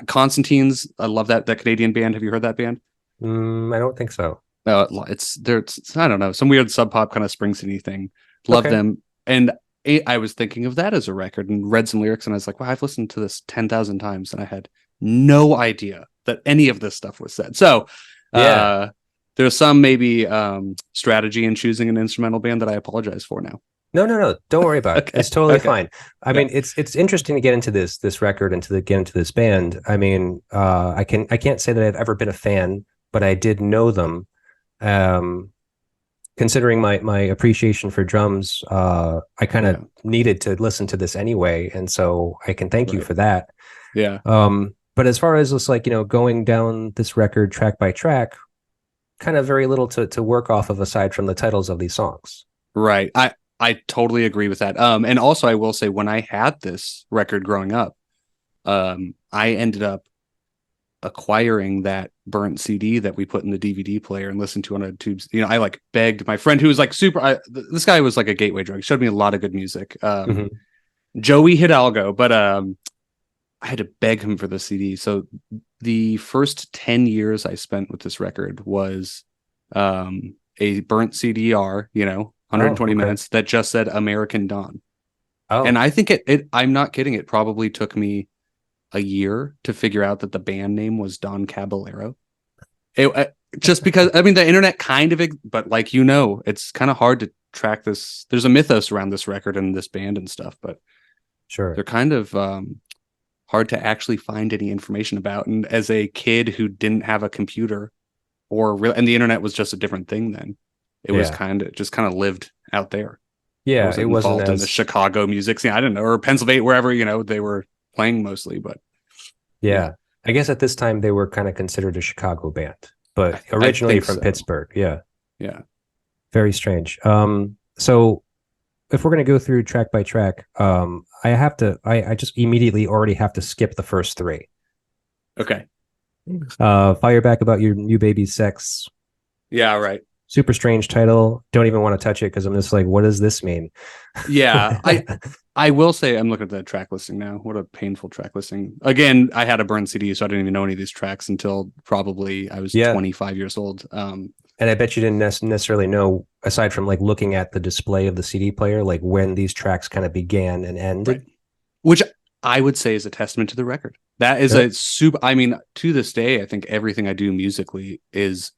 Constantine's. I love that Canadian band. Have you heard that band? I don't think so. It's there. I don't know, some weird sub pop kind of Springsteen thing. Love Okay. them, and I was thinking of that as a record and read some lyrics, and I was like, wow, I've listened to this 10,000 times, and I had no idea that any of this stuff was said. So, Yeah. there's some maybe strategy in choosing an instrumental band that I apologize for now. No, no, no. Don't worry about it. Okay. It's totally Okay. fine. I Yeah. mean, it's interesting to get into this record and to get into this band. I mean, I can't say that I've ever been a fan, but I did know them. Um, Considering my appreciation for drums, I kind of Yeah. needed to listen to this anyway, and so I can thank you Right. for that. Yeah. But as far as just like, going down this record track by track, kind of very little to work off of aside from the titles of these songs. Right. I totally agree with that. And also I will say, when I had this record growing up, I ended up acquiring that burnt CD that we put in the DVD player and listened to on a tube. I like begged my friend who was like this guy was like a gateway drug. He showed me a lot of good music. Mhm. Joey Hidalgo, but I had to beg him for the CD. So the first 10 years I spent with this record was a burnt CDR, 120 okay. minutes that just said American Dawn. And Oh, I think I'm not kidding. It probably took me a year to figure out that the band name was Don Caballero. Just because, I mean, the internet kind of, but like, it's kind of hard to track this. There's a mythos around this record and this band and stuff, but sure. they're kind of hard to actually find any information about. And as a kid who didn't have a computer and the internet was just a different thing then, it was Yeah. kind of lived out there. I Yeah, it wasn't wasn't involved in the as Chicago music scene. I don't know, or Pennsylvania, wherever, they were playing mostly, but yeah, yeah. I guess at this time they were kind of considered a Chicago band, but I originally think from so. Pittsburgh. Yeah. Yeah. Very strange. So if we're going to go through track by track, I just immediately already have to skip the first three. Okay. Fire Back About Your New Baby's Sex. Yeah. Right. Super strange title. Don't even want to touch it because I'm just like, what does this mean? Yeah. I will say, I'm looking at the track listing now. What a painful track listing. Again, I had a burn CD, so I didn't even know any of these tracks until probably I was 25 years old. And I bet you didn't necessarily know, aside from like looking at the display of the CD player, like when these tracks kind of began and ended. Right. Which I would say is a testament to the record. That is a super, I mean, to this day, I think everything I do musically is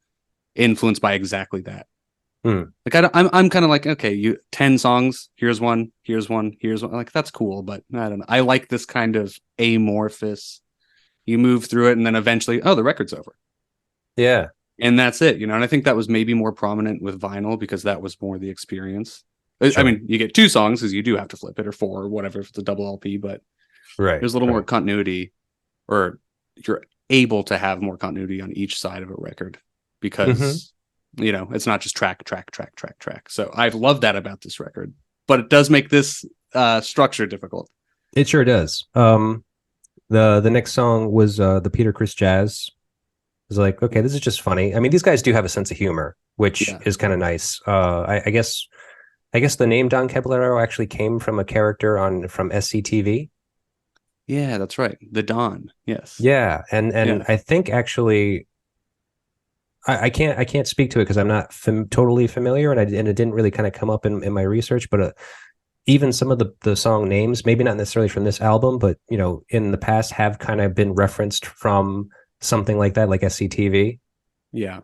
influenced by exactly that. Like I'm kind of like, okay, 10 songs, here's one. Like, that's cool, but I don't know. I like this kind of amorphous. You move through it, and then eventually, the record's over. Yeah. And that's it, And I think that was maybe more prominent with vinyl because that was more the experience. Sure. I mean, you get 2 songs because you do have to flip it, or 4, or whatever, if it's a double LP, but there's a little more continuity, or you're able to have more continuity on each side of a record because, it's not just track. So I've loved that about this record, but it does make this structure difficult. It sure does. The next song was the Peter Chris Jazz. I was like, okay, this is just funny. I mean, these guys do have a sense of humor, which is kind of nice. I guess the name Don Caballero actually came from a character from SCTV. Yeah, that's right. The Don. Yes. Yeah, and I think actually, I can't speak to it because I'm not totally familiar, and it didn't really kind of come up in my research. But even some of the song names, maybe not necessarily from this album, but in the past have kind of been referenced from something like that, like SCTV. Yeah.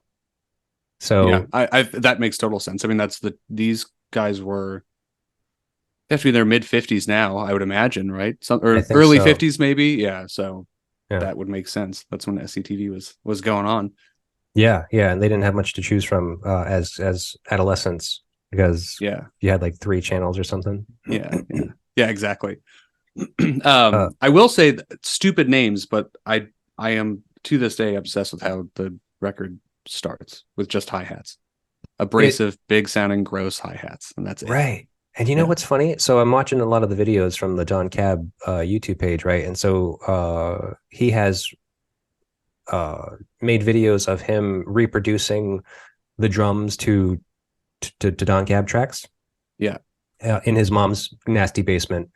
So yeah, I that makes total sense. I mean, these guys were, They have to be in their mid-50s now, I would imagine, right? I Or think early so. 50s, maybe. Yeah, so Yeah. that would make sense. That's when SCTV was going on. Yeah, yeah, and they didn't have much to choose from as adolescents because Yeah, you had like 3 channels or something. yeah, exactly. Uh, I will say stupid names, but I am to this day obsessed with how the record starts with just hi-hats. it Abrasive, big sounding, gross hi-hats, and that's it. Right. And you know Yeah. what's funny? So I'm watching a lot of the videos from the Don Cab YouTube page, right? And so he has made videos of him reproducing the drums to Don Cab tracks. Yeah. In his mom's nasty basement.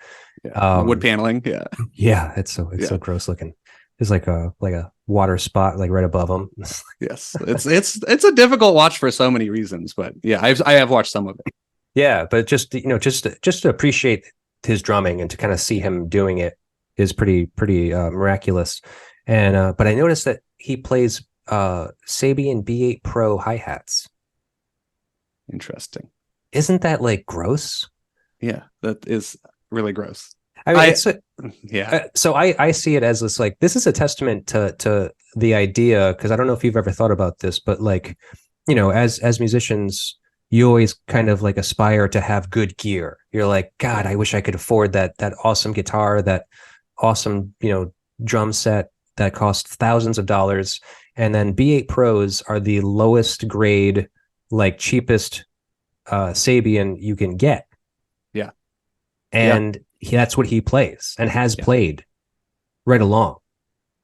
Yeah. Wood paneling. Yeah. Yeah, it's Yeah. so gross looking. There's like a water spot like right above him. Yes. It's a difficult watch for so many reasons, but yeah, I have watched some of it. Yeah, but just to appreciate his drumming and to kind of see him doing it is pretty miraculous. And but I noticed that he plays Sabian B8 Pro hi-hats. Interesting. Isn't that like gross? Yeah, that is really gross. I mean, it's yeah. so I see it as this like this is a testament to the idea, because I don't know if you've ever thought about this, but like, as musicians, you always kind of like aspire to have good gear. You're like, God, I wish I could afford that awesome guitar, that awesome, drum set that costs thousands of dollars. And then B8 Pros are the lowest grade, like cheapest Sabian you can get. Yeah. And that's what he plays and has played right along.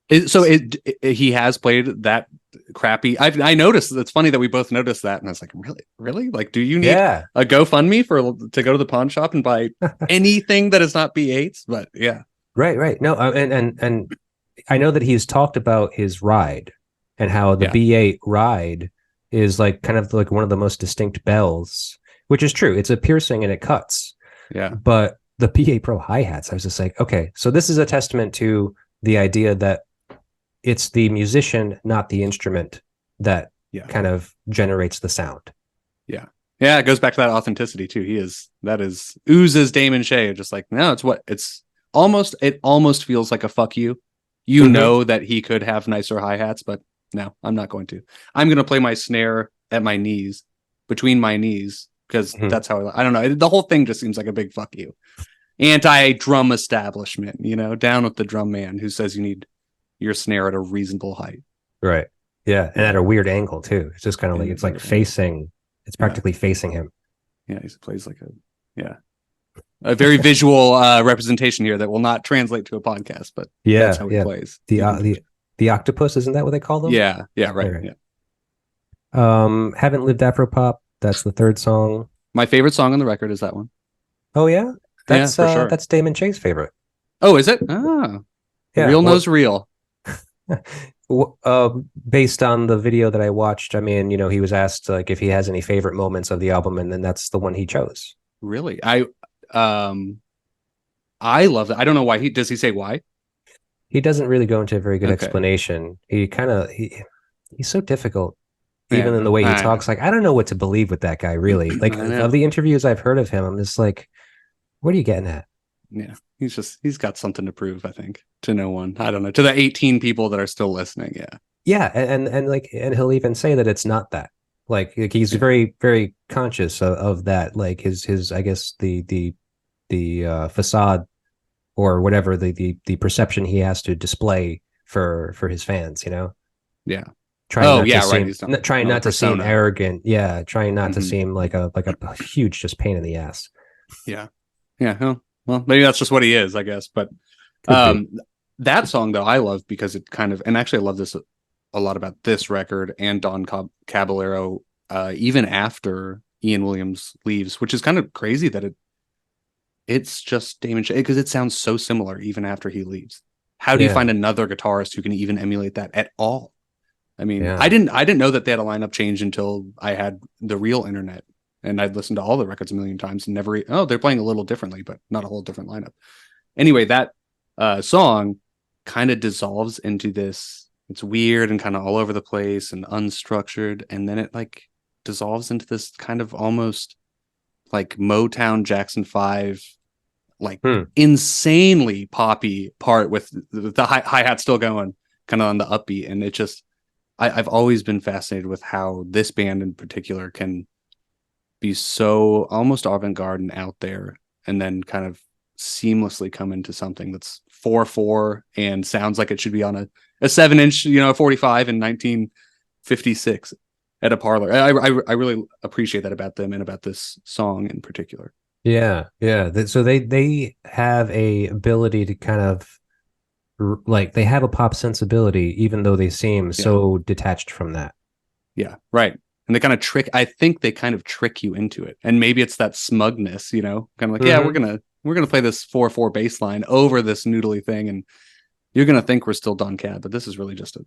He has played that crappy. I noticed. It's funny that we both noticed that, and I was like, really? Like, do you need a GoFundMe to go to the pawn shop and buy anything that is not B8s? But yeah, right. No, and I know that he's talked about his ride and how the B8 ride is like kind of like one of the most distinct bells, which is true. It's a piercing and it cuts. Yeah, but the B8 Pro hi-hats, I was just like, okay, so this is a testament to the idea that it's the musician, not the instrument, that kind of generates the sound. Yeah. It goes back to that authenticity too. That oozes Damon Shea. Just like, no, it almost feels like a fuck you. You know that he could have nicer hi-hats, but no, I'm not going to. I'm going to play my snare at my knees, between my knees, because that's how I don't know. The whole thing just seems like a big fuck you. Anti-drum establishment, down with the drum man who says you need your snare at a reasonable height. Right. Yeah. And at a weird angle too. It's just kind of like, it's like facing, it's practically facing him. Yeah. He plays like a very visual representation here that will not translate to a podcast, but that's how he plays. The octopus, isn't that what they call them? Yeah. Yeah. Right. Yeah. Haven't Lived Afropop. That's the third song. My favorite song on the record is that one. Oh yeah? That's for sure. That's Damon Che's favorite. Oh, is it? Ah. Yeah. Real knows real. Based on the video that I watched, I mean, he was asked like if he has any favorite moments of the album, and then that's the one he chose. Really? I love that. I don't know why does he say why? He doesn't really go into a very good explanation. He kind of he's so difficult, even in the way he talks. Like, I don't know what to believe with that guy, really. Like, of the interviews I've heard of him, I'm just like, what are you getting at? Yeah, he's got something to prove, I think, to no one. I don't know, to the 18 people that are still listening. Yeah, and he'll even say that it's not that. Like he's very, very conscious of that. Like his I guess the facade or whatever the perception he has to display for his fans. Yeah. Trying not to seem arrogant. Yeah, trying not to seem like a huge just pain in the ass. Yeah. Well, maybe that's just what he is, I guess. But that song though, I love because it kind of, and actually I love this a lot about this record and Don Caballero, even after Ian Williams leaves, which is kind of crazy that it's just Damon Shea, because it sounds so similar even after he leaves. How do you find another guitarist who can even emulate that at all? I mean, I didn't know that they had a lineup change until I had the real internet, and I'd listened to all the records a million times and never. Oh, they're playing a little differently, but not a whole different lineup. Anyway, that song kind of dissolves into this. It's weird and kind of all over the place and unstructured, and then it like dissolves into this kind of almost like Motown Jackson 5 like Hmm. insanely poppy part with the hi-hat still going kind of on the upbeat. And it just, I've always been fascinated with how this band in particular can be so almost avant-garde and out there, and then kind of seamlessly come into something that's 4/4 and sounds like it should be on a 7-inch, 45 in 1956 at a parlor. I really appreciate that about them and about this song in particular. Yeah, yeah. So they have a ability to kind of like they have a pop sensibility, even though they seem Yeah. so detached from that. Yeah, right. And they kind of I think they kind of trick you into it. And maybe it's that smugness, kind of like, yeah, we're Mhm. gonna play this 4/4 bass line over this noodly thing, and you're gonna think we're still Don Cab, but this is really just a,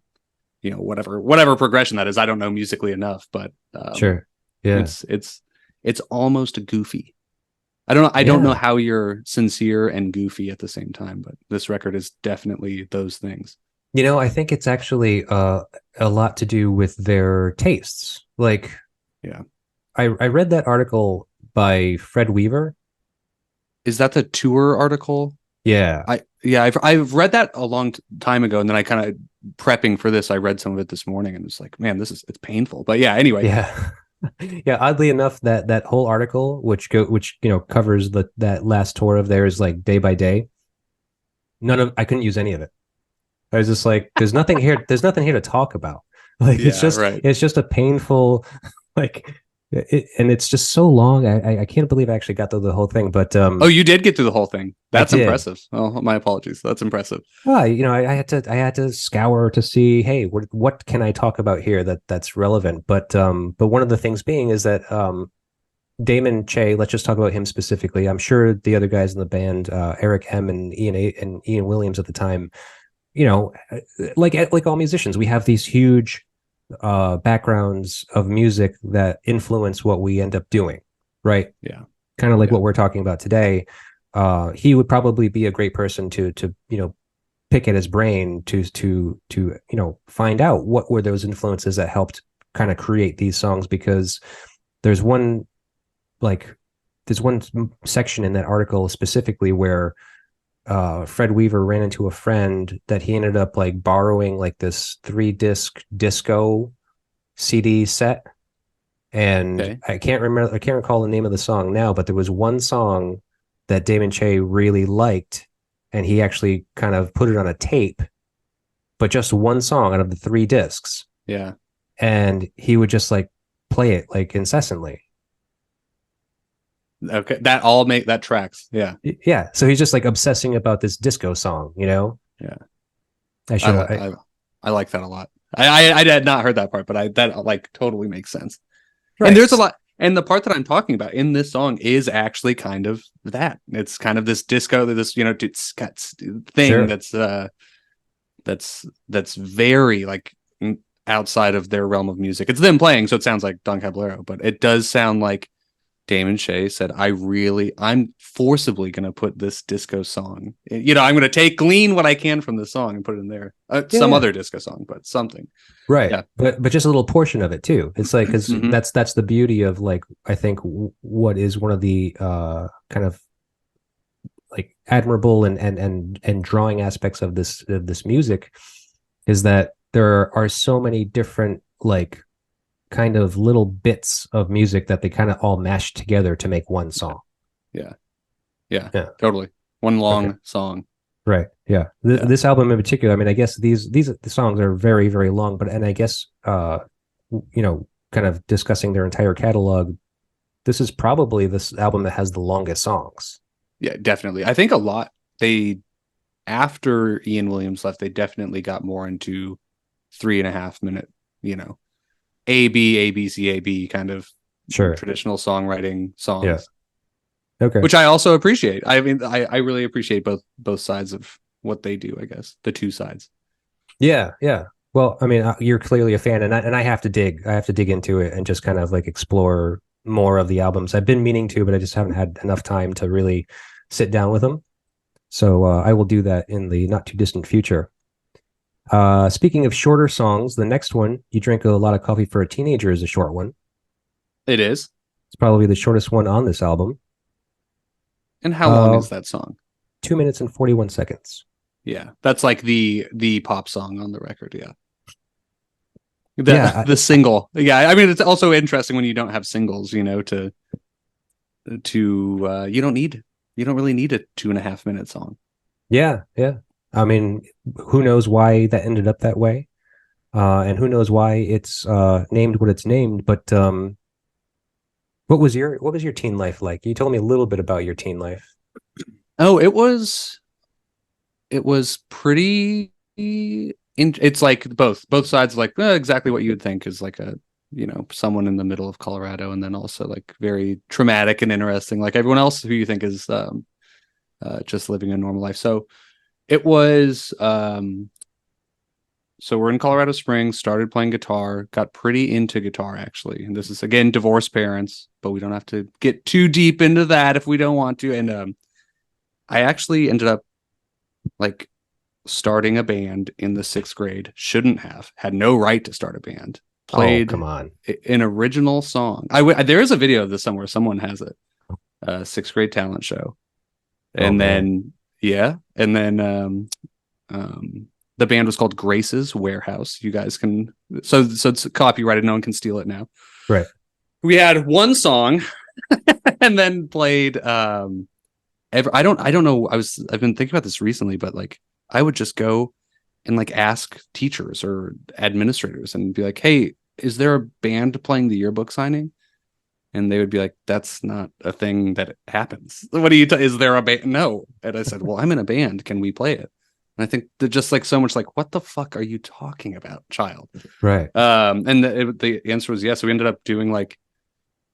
whatever progression that is. I don't know musically enough, but Sure. Yeah. it's almost goofy. I don't know Yeah. how you're sincere and goofy at the same time, but this record is definitely those things. I think it's actually a lot to do with their tastes. Like Yeah. I read that article by Fred Weaver. Is that the tour article? Yeah. I've read that a long time ago, and then I kind of prepping for this, I read some of it this morning, and it's like, man, it's painful. But yeah, anyway, Yeah. Yeah, oddly enough, that whole article, which covers that last tour of theirs, like day by day, I couldn't use any of it. I was just like, there's nothing here to talk about. Like yeah, right. it's just a painful, like, and it's just so long. I can't believe I actually got through the whole thing, but Oh, you did get through the whole thing. I That's did. impressive. Oh, my apologies. That's impressive. I had to scour to see, hey, what can I talk about here that's relevant. But one of the things being is that Damon Che, let's just talk about him specifically. I'm sure the other guys in the band, Eric M and Ian Williams at the time, like all musicians, we have these huge backgrounds of music that influence what we end up doing, right? Yeah. Kind of like Yeah. what we're talking about today. He would probably be a great person to pick at his brain to find out what were those influences that helped kind of create these songs, because there's one like there's one section in that article specifically where Fred Weaver ran into a friend that he ended up like borrowing like this 3-disc disco CD set. And Okay. I can't recall the name of the song now, but there was one song that Damon Che really liked, and he actually kind of put it on a tape, but just one song out of the 3 discs. Yeah. And he would just like play it like incessantly. Okay. That tracks. Yeah. Yeah. So he's just like obsessing about this disco song. Yeah. I I should, like I like that a lot. I had not heard that part, but that like totally makes sense. right. And there's a lot, and the part that I'm talking about in this song is actually kind of that. It's kind of this disco, this thing Sure. that's very like outside of their realm of music. It's them playing, so it sounds like Don Caballero, but it does sound like Damon Che said, I'm forcibly going to put this disco song, I'm going to glean what I can from this song and put it in there. Some Yeah. other disco song, but something. Right. Yeah. But just a little portion of it too. It's like, because Mhm. that's the beauty of, like, I think what is one of the kind of like admirable and drawing aspects of this music is that there are so many different like kind of little bits of music that they kind of all mash together to make one song. Yeah. Yeah. Yeah. Totally. One long Okay. song. Right. Yeah. Yeah. This album in particular, I mean, I guess the songs are very, very long, and I guess kind of discussing their entire catalog, this is probably this album that has the longest songs. Yeah, definitely. I think after Ian Williams left, they definitely got more into 3.5 minute, A B C kind of Sure. traditional songwriting songs. Yeah. Okay. Which I also appreciate. I mean, I really appreciate both sides of what they do, I guess. The two sides. Yeah, yeah. Well, I mean, you're clearly a fan, and I have to dig. I have to dig into it and just kind of like explore more of the albums. I've been meaning to, but I just haven't had enough time to really sit down with them. So I will do that in the not too distant future. Speaking of shorter songs, the next one, "You Drink a Lot of Coffee for a Teenager," is a short one. It is. It's probably the shortest one on this album. And how long is that song? 2 minutes and 41 seconds. Yeah, that's like the pop song on the record. Yeah, Yeah, the single. Yeah, I mean it's also interesting when you don't have singles. You know, you don't really need a 2.5 minute song. yeah. I mean, who knows why that ended up that way, and who knows why it's named what it's named. But what was your teen life like? You told me a little bit about your teen life. Oh, it was pretty. It's like both sides, like exactly what you would think is like a someone in the middle of Colorado, and then also like very traumatic and interesting, like everyone else who you think is just living a normal life. So it was. So we're in Colorado Springs, started playing guitar, got pretty into guitar actually. And this is again divorced parents, but we don't have to get too deep into that if we don't want to. And I actually ended up like starting a band in the 6th grade. Shouldn't have, had no right to start a band. Played come on. an original song. There is a video of this somewhere. Someone has it. 6th grade talent show. And then the band was called Grace's Warehouse. You guys can so it's copyrighted. No one can steal it now. Right. We had one song, and then played. I don't know. I've been thinking about this recently, but like I would just go and like ask teachers or administrators and be like, "Hey, is there a band playing the yearbook signing?" And they would be like, "That's not a thing that happens. What do you? Is there a band?" No. And I said, "Well, I'm in a band. Can we play it?" And I think they're just like so much like, what the fuck are you talking about, child? Right. And the answer was yes. So we ended up doing like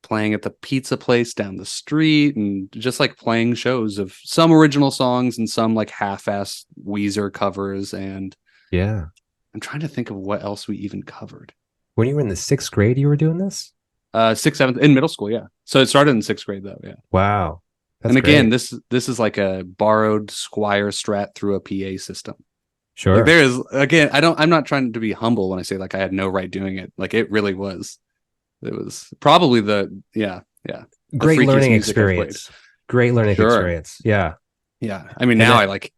playing at the pizza place down the street and just like playing shows of some original songs and some like half-assed Weezer covers. And Yeah. I'm trying to think of what else we even covered. When you were in the 6th grade, you were doing this? 6th, 7th, in middle school. Yeah. So it started in 6th grade though. Yeah. Wow. That's and again, great. this is like a borrowed Squire Strat through a PA system. Sure. Like there is, again, I'm not trying to be humble when I say like I had no right doing it. Like it really was. It was probably Great learning experience. Great learning experience. Yeah. Yeah. I mean, And now that,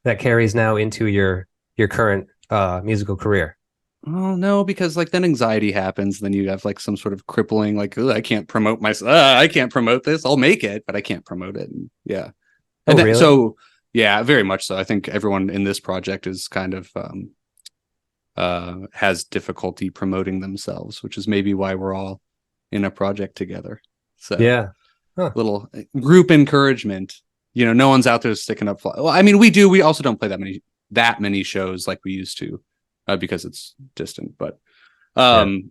that carries now into your current musical career. Oh no, because like then anxiety happens. Then you have like some sort of crippling, like I can't promote myself. I can't promote this. I'll make it, but I can't promote it. And, yeah. And Really? So yeah, very much so. I think everyone in this project is kind of has difficulty promoting themselves, which is maybe why we're all in a project together. So yeah, little group encouragement. No one's out there sticking up. Well, I mean, we do. We also don't play that many shows like we used to. Because it's distant, but after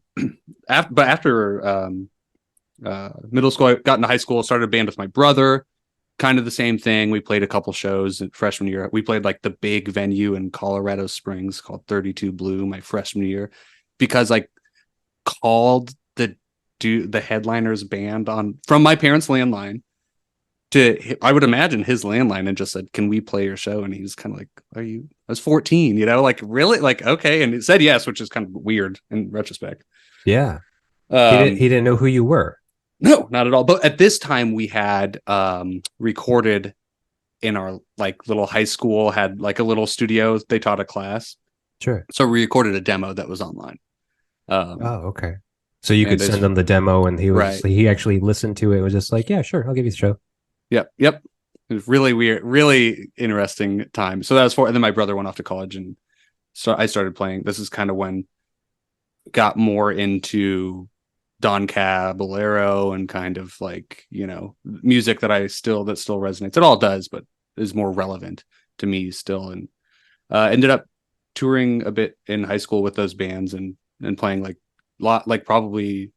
middle school, I got into high school, started a band with my brother, kind of the same thing. We played a couple shows in freshman year. We played like the big venue in Colorado Springs called 32 Blue my freshman year, because I called the headliner's band from my parents' landline to, I would imagine, his landline, and just said, "Can we play your show?" And he was kind of like, I was 14, like really, like, okay. And it said yes, which is kind of weird in retrospect. Yeah. He didn't know who you were. No, not at all. But at this time we had recorded in our like little high school, had like a little studio. They taught a class. Sure. So we recorded a demo that was online. Okay. So you could send him the demo, and he actually listened to it. Was just like, yeah, sure, I'll give you the show. Yep. It was really weird, really interesting time. So that was and then my brother went off to college, and so I started playing. This is kind of when got more into Don Caballero and kind of like, music that still resonates. It all does, but is more relevant to me still. And ended up touring a bit in high school with those bands and playing like probably,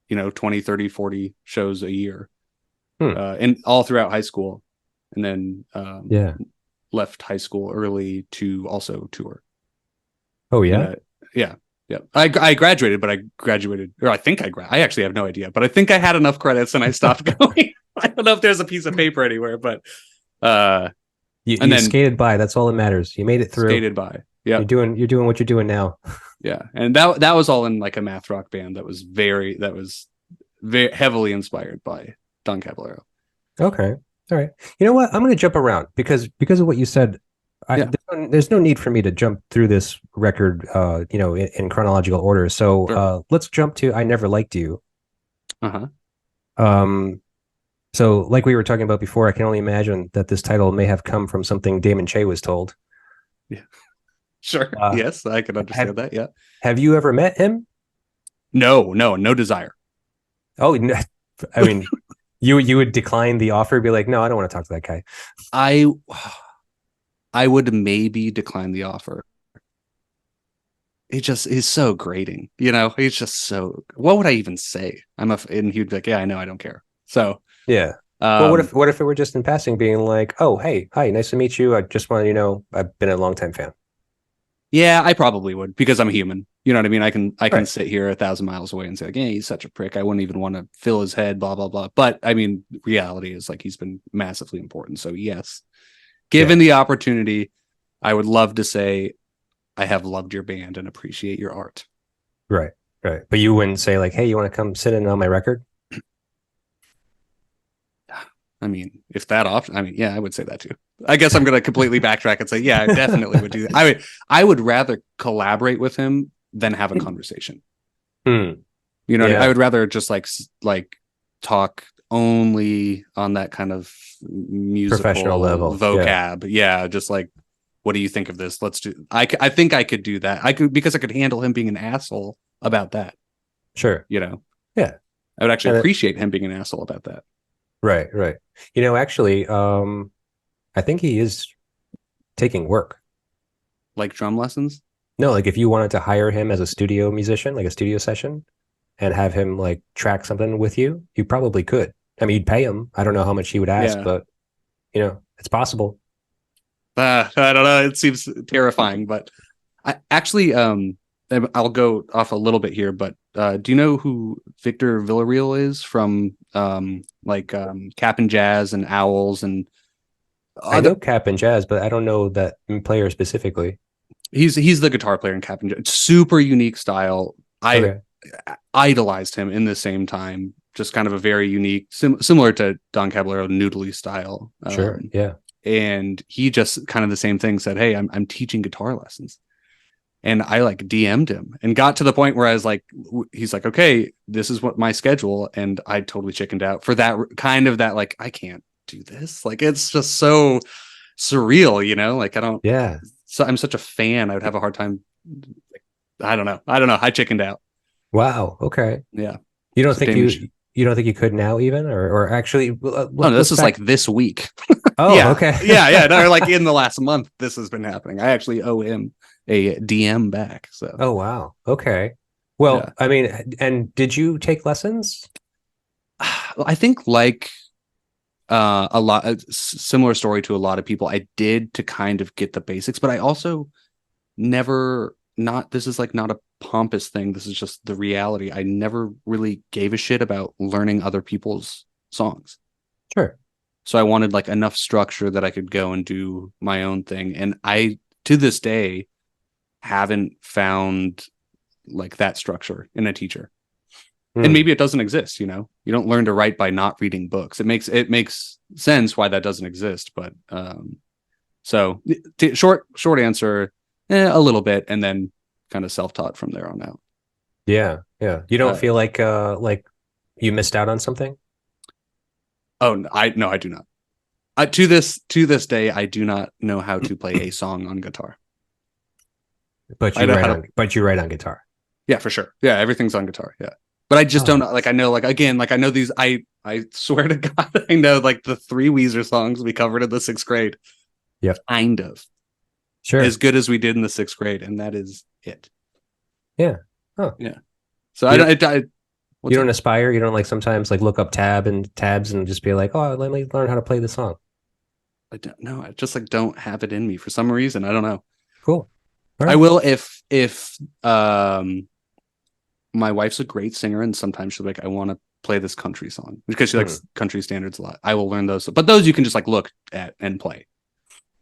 20, 30, 40 shows a year. And all throughout high school, and then left high school early to also tour. Oh yeah, yeah. I graduated, but I graduated, or I think I actually have no idea, but I think I had enough credits and I stopped going. I don't know if there's a piece of paper anywhere, but you then skated by. That's all that matters. You made it through. Skated by. Yeah, you're doing what you're doing now. Yeah, and that was all in like a math rock band that was very heavily inspired by Don Caballero. Okay. All right. You know what? I'm going to jump around because of what you said. Yeah, There's no need for me to jump through this record, in chronological order. So sure. let's jump to "I Never Liked You." Uh-huh. Um, so, like we were talking about before, I can only imagine that this title may have come from something Damon Che was told. Yeah. Sure. Uh, Yes, I can have understand that. Yeah. Have you ever met him? No, no, no desire. Oh, no, I mean, you would decline the offer, be like, no, I don't want to talk to that guy. I I would maybe decline the offer. He just is so grating, you know. He's just so. What would I even say? And he'd be like, "Yeah, I know, I don't care." So, Yeah. Well, um, what if it were just in passing, being like, "Oh, hey, hi, nice to meet you. I just want to, I've been a longtime fan." yeah, I probably would because I'm human. You know what I mean? I can Right. sit here 1,000 miles away and say, like, "Yeah, he's such a prick. I wouldn't even want to fill his head." Blah blah blah. But I mean, reality is like he's been massively important. So yes, Yeah. given the opportunity, I would love to say I have loved your band and appreciate your art. Right. Right. But you wouldn't say like, "Hey, you want to come sit in on my record?" I mean, if that option, I mean, yeah, I would say that too. I guess I'm going to completely backtrack and say, yeah, I definitely would do that. I would rather collaborate with him than have a conversation. Hmm. You know, what I mean? I Yeah. would rather just like talk only on that kind of Professional musical level. Yeah. vocab. Yeah, just like, what do you think of this? Let's do. I think I could do that. I could because I could handle him being an asshole about that. Sure. You know, Yeah. I would actually And it, appreciate him being an asshole about that. right. Right. Actually, I think he is taking work. Like drum lessons. No, like if you wanted to hire him as a studio musician, like a studio session, and have him like track something with you, you probably could. I mean, you'd pay him. I don't know how much he would ask, Yeah. but it's possible. I don't know. It seems terrifying, but I actually, I'll go off a little bit here, but do you know who Victor Villarreal is from Cap and Jazz and Owls and I other? know Cap and Jazz, but I don't know that player specifically. He's the guitar player in Cap and Jazz. Super unique style. I Okay. idolized him in the same time. Just kind of a very unique, similar to Don Caballero, noodly style. Sure. Yeah. And he just kind of the same thing said, "Hey, I'm teaching guitar lessons." And I like DM'd him and got to the point where I was like, he's like, "Okay, this is what my schedule." And I totally chickened out for that kind of that, like, I can't do this. Like, it's just so surreal, you know, like I don't, Yeah. so I'm such a fan. I would have a hard time. I don't know. I chickened out. Wow. Okay. Yeah. You don't So think Damon, you don't think you could now even, or actually, oh, no, this let's is like back. this week. Oh, Yeah. okay. Yeah. No, like in the last month, this has been happening. I actually owe him a DM back. So, Oh, wow. Okay. yeah. Well, I mean, and did you take lessons? I think like a lot similar story to a lot of people. I did to kind of get the basics, but I also never not this is like not a pompous thing. This is just the reality. I never really gave a shit about learning other people's songs. Sure. So I wanted like enough structure that I could go and do my own thing. And I to this day haven't found like that structure in a teacher. And Hmm. maybe it doesn't exist, you know. You don't learn to write by not reading books. It makes sense why that doesn't exist, but so short answer, a little bit, and then kind of self-taught from there on out. Yeah. Yeah. You don't Uh, feel like you missed out on something, oh, no, I do not. To this day, I do not know how to play a song on guitar. but I you know write how to, on but you write on guitar. yeah, for sure. Yeah, everything's on guitar. Yeah, but I just don't Oh, know. Like I know, like again, like I know these. I swear to God, I know like the three Weezer songs we covered in the sixth grade. yep. Kind of as Sure. good as we did in the sixth grade, and that is it. Yeah. Huh. Yeah. So You don't you what's don't up? aspire. You don't like sometimes like look up tabs and just be like, oh, let me learn how to play the song. I don't know. I just like don't have it in me for some reason. I don't know. Cool. All I right. will if my wife's a great singer and sometimes she'll be like, I want to play this country song because she Hmm. likes country standards a lot. I will learn those. But those you can just like look at and play.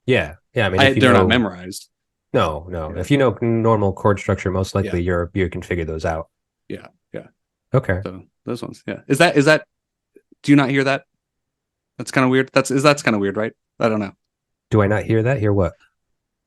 Yeah. Yeah. I mean, if you They're not know, memorized. no, no. Yeah. If you know normal chord structure, most Yeah. likely you can figure those out. Yeah. Yeah. Okay. So those ones. Yeah. Is that do you not hear that? That's kind of weird. That's kind of weird, right? I don't know. Do I not hear that? Hear what?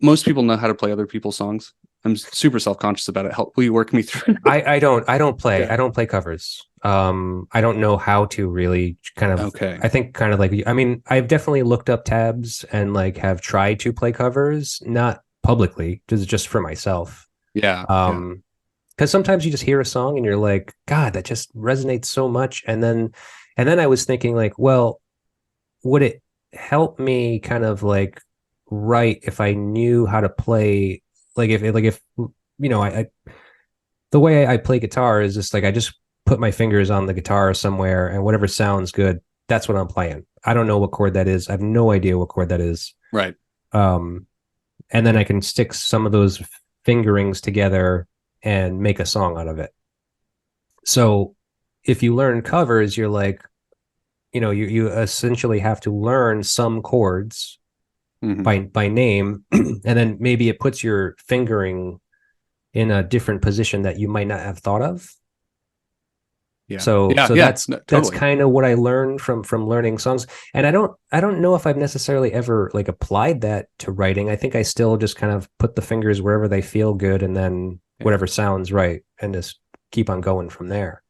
Most people know how to play other people's songs. I'm super self-conscious about it. Will you work me through? I Yeah. don't play covers. I don't know how to really kind of. Okay. I think kind of like, I mean, I've definitely looked up tabs and like have tried to play covers, not publicly, just for myself. Yeah. Yeah. Because sometimes you just hear a song and you're like, God, that just resonates so much. And then I was thinking like, well, would it help me kind of like write if I knew how to play, like if I the way I play guitar is just like I just put my fingers on the guitar somewhere and whatever sounds good, that's what I'm playing. I don't know what chord that is. I have no idea what chord that is. Right. Um, and then I can stick some of those fingerings together and make a song out of it. So if you learn covers, you're like, you essentially have to learn some chords Hmm. by name, and then maybe it puts your fingering in a different position that you might not have thought of. Yeah. So Yeah. so Yeah. that's No, that's totally. kind of what I learned from learning songs. And I don't know if I've necessarily ever like applied that to writing. I think I still just kind of put the fingers wherever they feel good and then Yeah. whatever sounds right and just keep on going from there.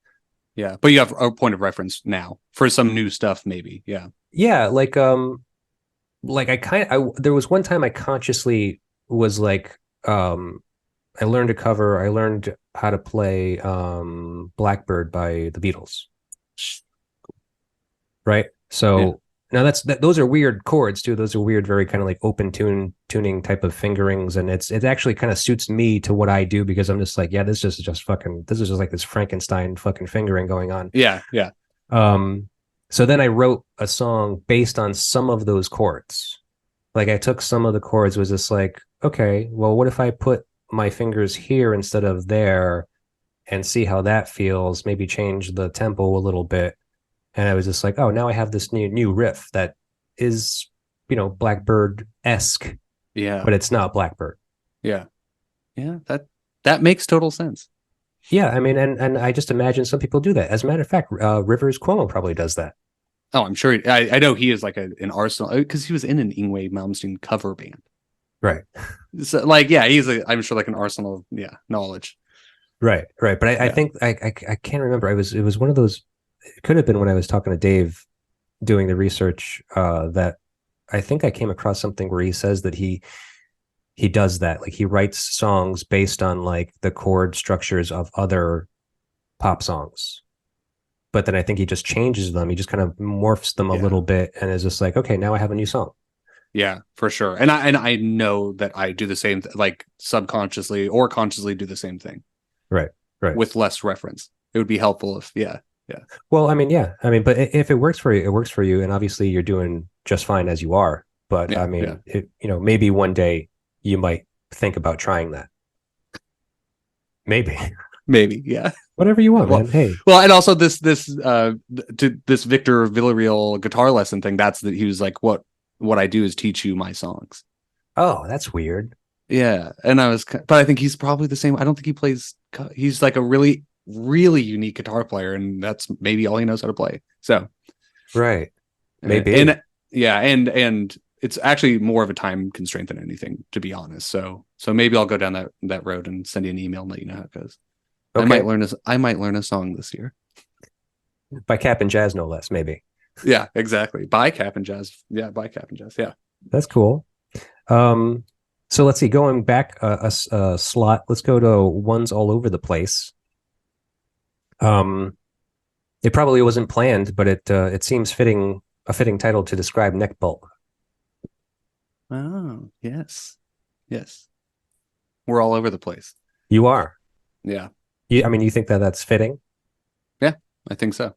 Yeah. But you have a point of reference now for some new stuff, maybe. Yeah. Yeah, like there was one time I consciously was like I learned a cover. I learned how to play Blackbird by the Beatles, right? Yeah. So now those are weird chords too. Those are weird, very kind of like open tuning type of fingerings, and it actually kind of suits me to what I do because I'm just like, yeah, this is just like this Frankenstein fucking fingering going on. Yeah. Yeah. Um, so then I wrote a song based on some of those chords. Like I took some of the chords, was just like, okay, well, what if I put my fingers here instead of there and see how that feels? Maybe change the tempo a little bit. And I was just like, oh, now I have this new riff that is, Blackbird esque, Yeah. but it's not Blackbird. Yeah. Yeah. That makes total sense. Yeah, I mean, and I just imagine some people do that. As a matter of fact, Rivers Cuomo probably does that. Oh, I'm sure. I know he is like an Arsenal because he was in an Ingwe Malmsteen cover band. Right, So, like, yeah, I'm sure like an Arsenal, yeah, knowledge. right. But I Yeah. think I can't remember. It was one of those. It could have been when I was talking to Dave doing the research that I think I came across something where he says that he does that. Like he writes songs based on like the chord structures of other pop songs. But then I think he just changes them. He just kind of morphs them a Yeah. little bit and is just like, okay, now I have a new song. Yeah, for sure. And I know that I do the same like subconsciously or consciously do the same thing Right. Right. with less reference. It would be helpful if yeah. Yeah. Well, I mean, yeah. I mean, but if it works for you, it works for you. And obviously you're doing just fine as you are. But I Yeah. Yeah. mean, maybe one day you might think about trying that. Maybe. Maybe. Yeah. Whatever you want, Well, man. Hey. well, and also this Victor Villarreal guitar lesson thing. That's that he was like, what I do is teach you my songs. Oh, that's weird. Yeah, and but I think he's probably the same. I don't think he plays. He's like a really, really unique guitar player, and that's maybe all he knows how to play. So, Right. Maybe. and yeah, and it's actually more of a time constraint than anything, to be honest. So maybe I'll go down that road and send you an email and let you know how it goes. Okay. I might learn a song this year. By Cap and Jazz, no less, maybe. Yeah, exactly. By Cap and Jazz. Yeah, by Cap and Jazz. Yeah. That's cool. Um, so let's see, going back a slot, let's go to Ones All Over the Place. It probably wasn't planned, but it seems a fitting title to describe NECKBOLT. Oh, yes. Yes. We're all over the place. You are. Yeah. I mean, you think that that's fitting? Yeah, I think so.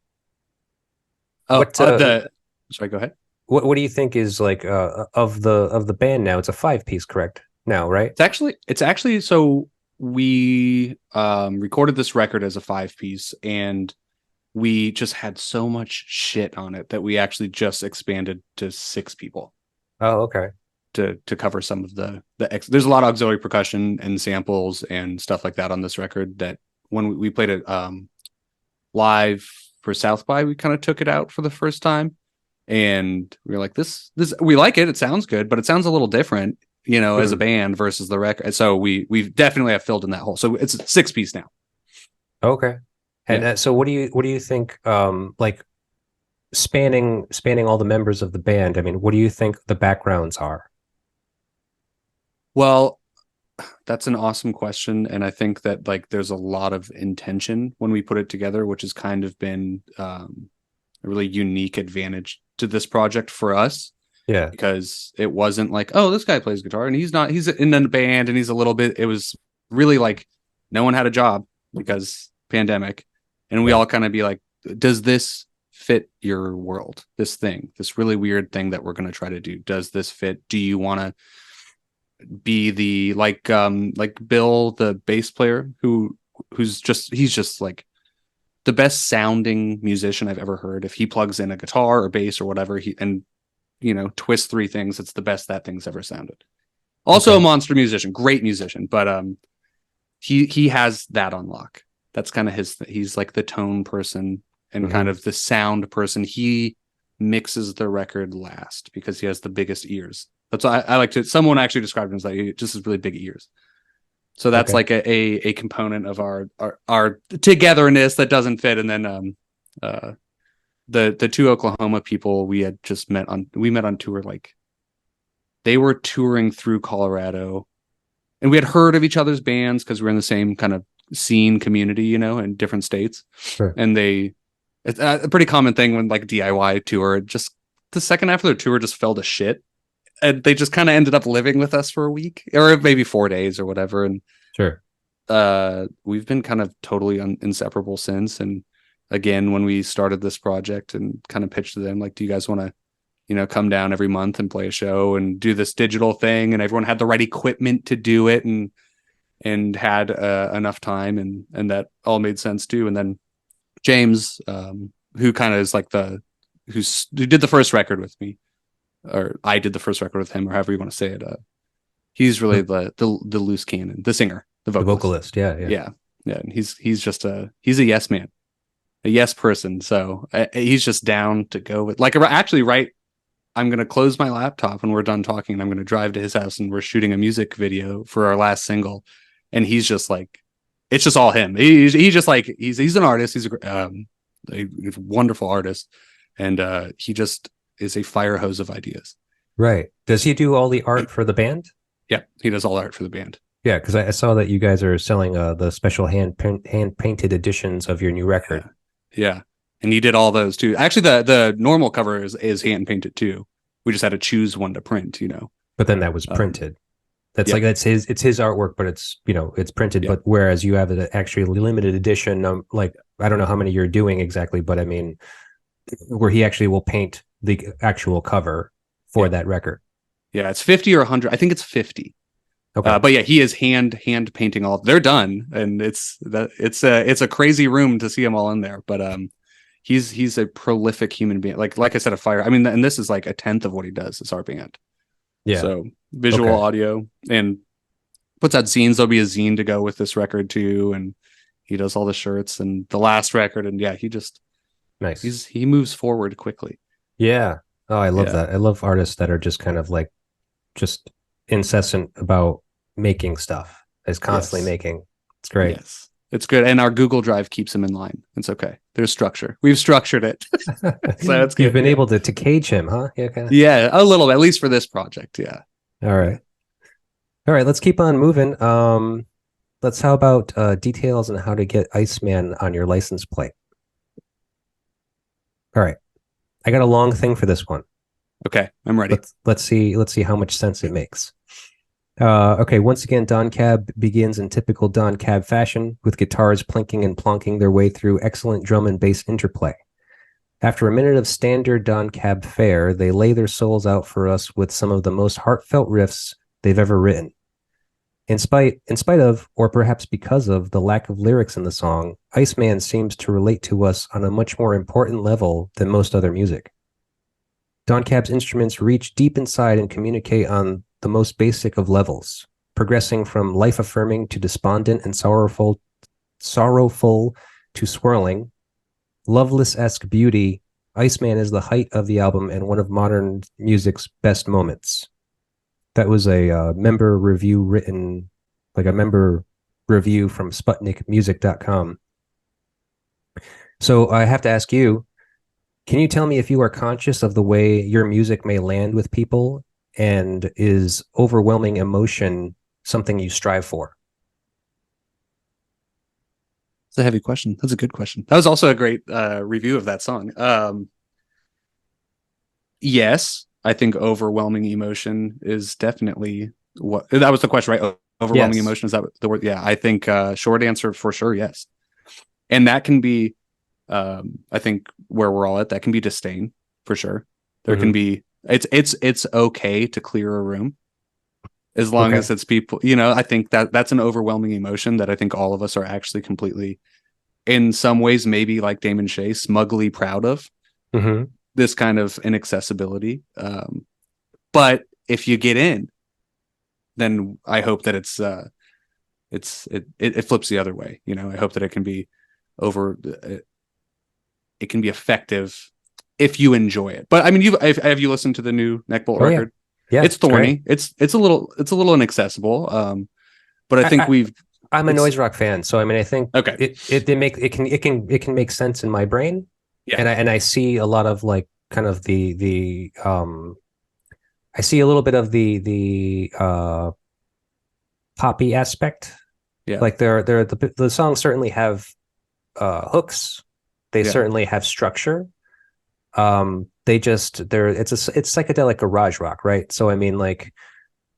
Oh, What sorry, go ahead. what do you think is like of the band now? It's a 5-piece, correct? Now, right? It's actually so we recorded this record as a 5-piece and we just had so much shit on it that we actually just expanded to 6 people Oh, okay. to cover some of there's a lot of auxiliary percussion and samples and stuff like that on this record that when we played it live for South by, we kind of took it out for the first time. and we were like, this we like it. It sounds good, but it sounds a little different, as a Mhm. band versus the record. So we definitely have filled in that hole. So it's a 6-piece now. Okay. And Yeah. so what do you think, like spanning all the members of the band? I mean, what do you think the backgrounds are? Well, that's an awesome question, and I think that like there's a lot of intention when we put it together, which has kind of been a really unique advantage to this project for us, Yeah. because it wasn't like, oh, this guy plays guitar and he's in a band and he's a little bit. It was really like no one had a job because pandemic, and we Yeah. all kind of be like, does this fit your world? This thing, this really weird thing that we're going to try to do, does this fit? Do you want to be the like Bill, the bass player, he's just like the best sounding musician I've ever heard. If he plugs in a guitar or bass or whatever, twists three things, it's the best that thing's ever sounded. Also a Okay. monster musician, great musician, but he has that on lock. That's kind of he's like the tone person and Hmm. kind of the sound person. He mixes the record last because he has the biggest ears. That's why I like to. Someone actually described him as like he just has really big ears. So that's Okay. like a component of our togetherness that doesn't fit. And then the two Oklahoma people we had just met on tour. Like they were touring through Colorado, and we had heard of each other's bands because we're in the same kind of scene community, in different states. Sure. And it's a pretty common thing when like DIY tour, just the second half of their tour just fell to shit, and they just kind of ended up living with us for a week or maybe 4 days or whatever. And Sure. we've been kind of totally inseparable since. And again, when we started this project and kind of pitched to them, like, do you guys want to, come down every month and play a show and do this digital thing? And everyone had the right equipment to do it, and had enough time, and that all made sense too. And then James, who kind of is like who did the first record with me, or I did the first record with him, or however you want to say it. He's really the loose cannon, the singer, the The vocalist. vocalist. Yeah. Yeah. Yeah. And he's just he's a yes man, a yes person. So he's just down to go with, like, actually, right. I'm going to close my laptop when we're done talking, and I'm going to drive to his house, and we're shooting a music video for our last single. And he's just like, it's just all him. He's just like, he's an artist. He's a wonderful artist. And he just is a fire hose of ideas. Right. Does he do all the art for the band? Yeah. He does all art for the band. Yeah, because I saw that you guys are selling the special hand painted editions of your new record. Yeah. And he did all those too. Actually, the normal cover is hand painted too. We just had to choose one to print, But then that was printed. That's yeah. like it's his artwork, but it's printed. Yeah. But whereas you have an actually limited edition, like I don't know how many you're doing exactly, but I mean, where he actually will paint the actual cover for that record. Yeah, it's 50 or 100. I think it's 50. Okay. But yeah, he is hand painting all. They're done, and it's a crazy room to see them all in there. But he's a prolific human being. Like I said, a fire. I mean, and this is like a tenth of what he does. Is our band. Yeah. So visual, audio, and puts out zines. There'll be a zine to go with this record too, and he does all the shirts and the last record. And yeah, he just nice. He moves forward quickly. Yeah. Oh, I love that. I love artists that are just kind of like just incessant about making stuff. Is constantly making. It's great. Yes. It's good. And our Google Drive keeps him in line. It's okay. There's structure. We've structured it. So it's good. You've been able to cage him, huh? Yeah, yeah, a little bit, at least for this project. Yeah. All right. Let's keep on moving. How about details on how to get Iceman on your license plate? All right. I got a long thing for this one. Okay, I'm ready. Let's see how much sense it makes. Okay, once again, Don Cab begins in typical Don Cab fashion, with guitars plinking and plonking their way through excellent drum and bass interplay. After a minute of standard Don Cab fare, they lay their souls out for us with some of the most heartfelt riffs they've ever written. In spite of, or perhaps because of, the lack of lyrics in the song, Iceman seems to relate to us on a much more important level than most other music. Don Cab's instruments reach deep inside and communicate on the most basic of levels, progressing from life-affirming to despondent and sorrowful to swirling. Loveless-esque beauty Iceman is the height of the album and one of modern music's best moments. That was a member review written, like a member review from SputnikMusic.com. So I have to ask you, can you tell me if you are conscious of the way your music may land with people, and is overwhelming emotion something you strive for? It's a heavy question. That's a good question. That was also a great review of that song. Yes, I think overwhelming emotion is definitely what that was the question, right? Overwhelming Yes. emotion, is that the word? Yeah, I think short answer for sure, yes. And that can be, I think where we're all at, that can be disdain for sure. There can be it's okay to clear a room as long as it's people. I think that's an overwhelming emotion that I think all of us are actually completely, in some ways, maybe like Damon Shea, smugly proud of. This kind of inaccessibility. But if you get in, then I hope that it flips the other way. I hope that it can be it can be effective if you enjoy it. But I mean, have you listened to the new NECKBOLT record? Yeah, it's thorny. It's a little inaccessible. But I think I'm a noise rock fan, so I mean, I think okay. it can make sense in my brain. Yeah. And I see a lot of like kind of the I see a little bit of the poppy aspect. Yeah. Like the songs certainly have hooks. They certainly have structure. It's psychedelic garage rock, right? So I mean, like,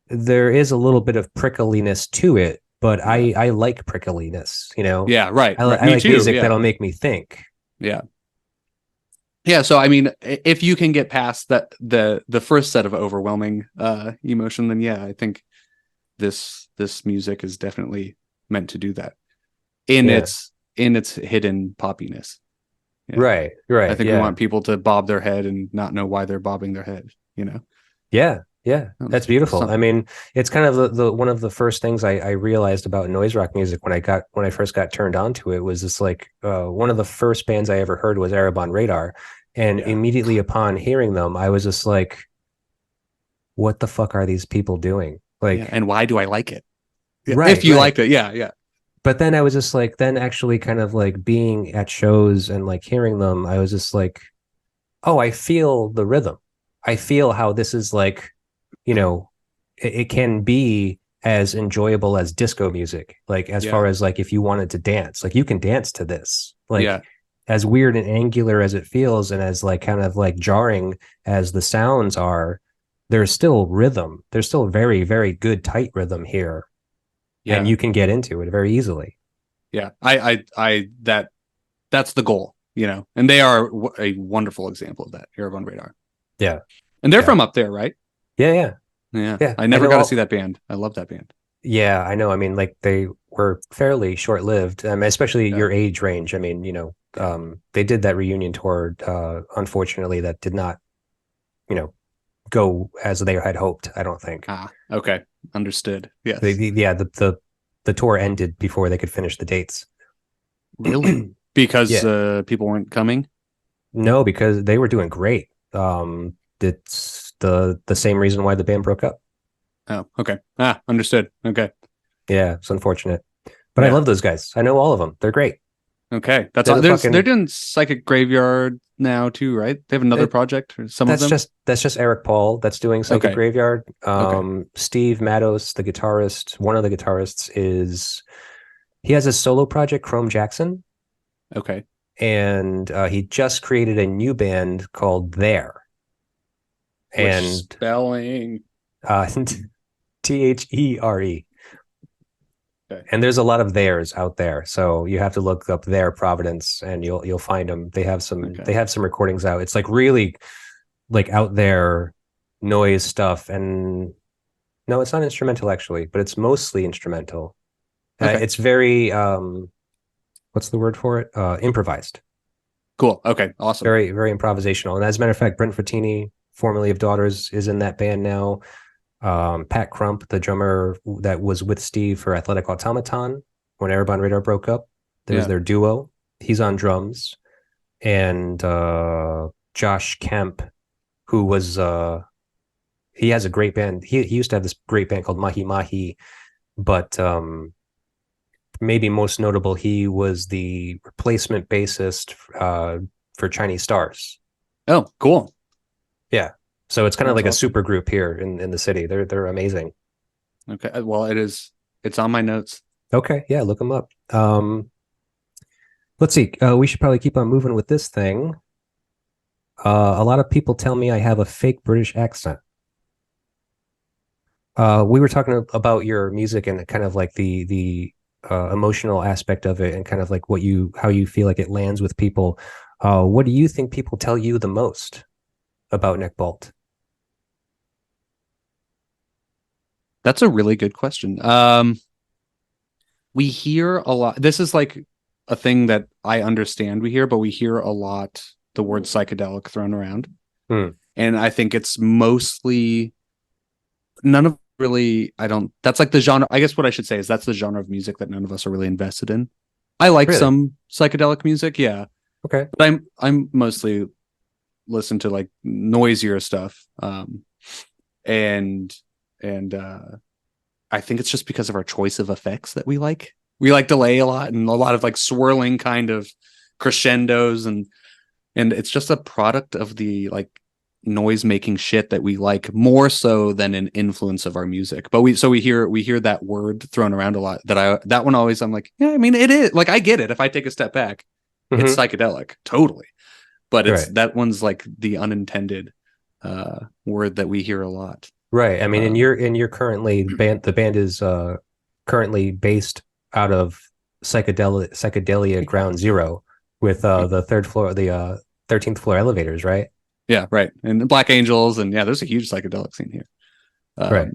there is a little bit of prickliness to it, but I like prickliness, Yeah, right. I Me like too. music Yeah. that'll make me think. Yeah. Yeah, so I mean, if you can get past the first set of overwhelming emotion, then yeah, I think this music is definitely meant to do that in its hidden poppiness. Yeah. Right. I think we want people to bob their head and not know why they're bobbing their head. Yeah. That's beautiful. I mean, it's kind of the one of the first things I realized about noise rock music when I first got turned on to it was this, like, one of the first bands I ever heard was Arab on Radar, and immediately upon hearing them, I was just like, what the fuck are these people doing? Like, and why do I like it? Right. If you liked it, yeah. But then I was just like, then actually kind of like being at shows and like hearing them, I was just like, oh, I feel the rhythm. I feel how this is like, it can be as enjoyable as disco music. Like, as far as like, if you wanted to dance, like, you can dance to this. Like, as weird and angular as it feels, and as like kind of like jarring as the sounds are, there's still rhythm. There's still very, very good tight rhythm here. Yeah. And you can get into it very easily. Yeah. That's the goal, and they are a wonderful example of that. Arab on Radar. Yeah. And they're from up there, right? Yeah. I never got to see that band. I love that band. Yeah, I know. I mean, like, they were fairly short-lived, especially your age range. I mean, they did that reunion tour, unfortunately, that did not, go as they had hoped, I don't think. Okay. Understood. Yes. The tour ended before they could finish the dates. Really? Because people weren't coming? No, because they were doing great. It's the same reason why the band broke up. Oh, okay. Understood. Okay. Yeah, it's unfortunate. But I love those guys. I know all of them. They're great. Okay. They're doing Psychic Graveyard now too, right? They have another project, or some of them? That's just Eric Paul that's doing Psychic Graveyard. Steve Mattos, the guitarist, one of the guitarists, he has a solo project, Chrome Jackson. Okay. And he just created a new band called There. And spelling THERE. Okay. And there's a lot of theirs out there, so you have to look up Their Providence, and you'll find them. They have some recordings out. It's like really like out there noise stuff, and no, it's not instrumental actually, but it's mostly instrumental. It's very what's the word for it? Improvised. Cool. Okay. Awesome. Very, very improvisational. And as a matter of fact, Brent Frattini, formerly of Daughters, is in that band now. Pat Crump, the drummer that was with Steve for Athletic Automaton when Arab on Radar broke up, was their duo. He's on drums. And Josh Kemp, who was he has a great band. He used to have this great band called Mahi Mahi, but maybe most notable, he was the replacement bassist for Chinese Stars. Oh, cool. Yeah. So it's kind of That's like a awesome. super group here in the city. They're amazing. Okay. Well, it's on my notes. Okay, yeah, look them up. Let's see. We should probably keep on moving with this thing. A lot of people tell me I have a fake British accent. We were talking about your music and kind of like the emotional aspect of it, and kind of like what you how you feel like it lands with people. What do you think people tell you the most about NECKBOLT? That's a really good question. We hear a lot. This is like a thing that I understand we hear, but we hear a lot the word psychedelic thrown around. Hmm. And I think it's mostly none of really, I don't, that's like the genre. I guess what I should say is that's the genre of music that none of us are really invested in. I like Really? some psychedelic music, yeah, Okay. but I'm mostly listen to like noisier stuff. And, and I think it's just because of our choice of effects that we like. We like delay a lot and a lot of like swirling kind of crescendos, and it's just a product of the like noise making shit that we like more so than an influence of our music. But we hear that word thrown around a lot. That one always I'm like, yeah, I mean it is like I get it. If I take a step back, it's Mm-hmm. psychedelic, totally. But it's Right. that one's like the unintended word that we hear a lot. Right. I mean, and Um, you're currently the band is currently based out of psychedelia Ground Zero with the third floor, the 13th floor elevators, right? yeah, right. And Black Angels, and yeah, there's a huge psychedelic scene here. Right.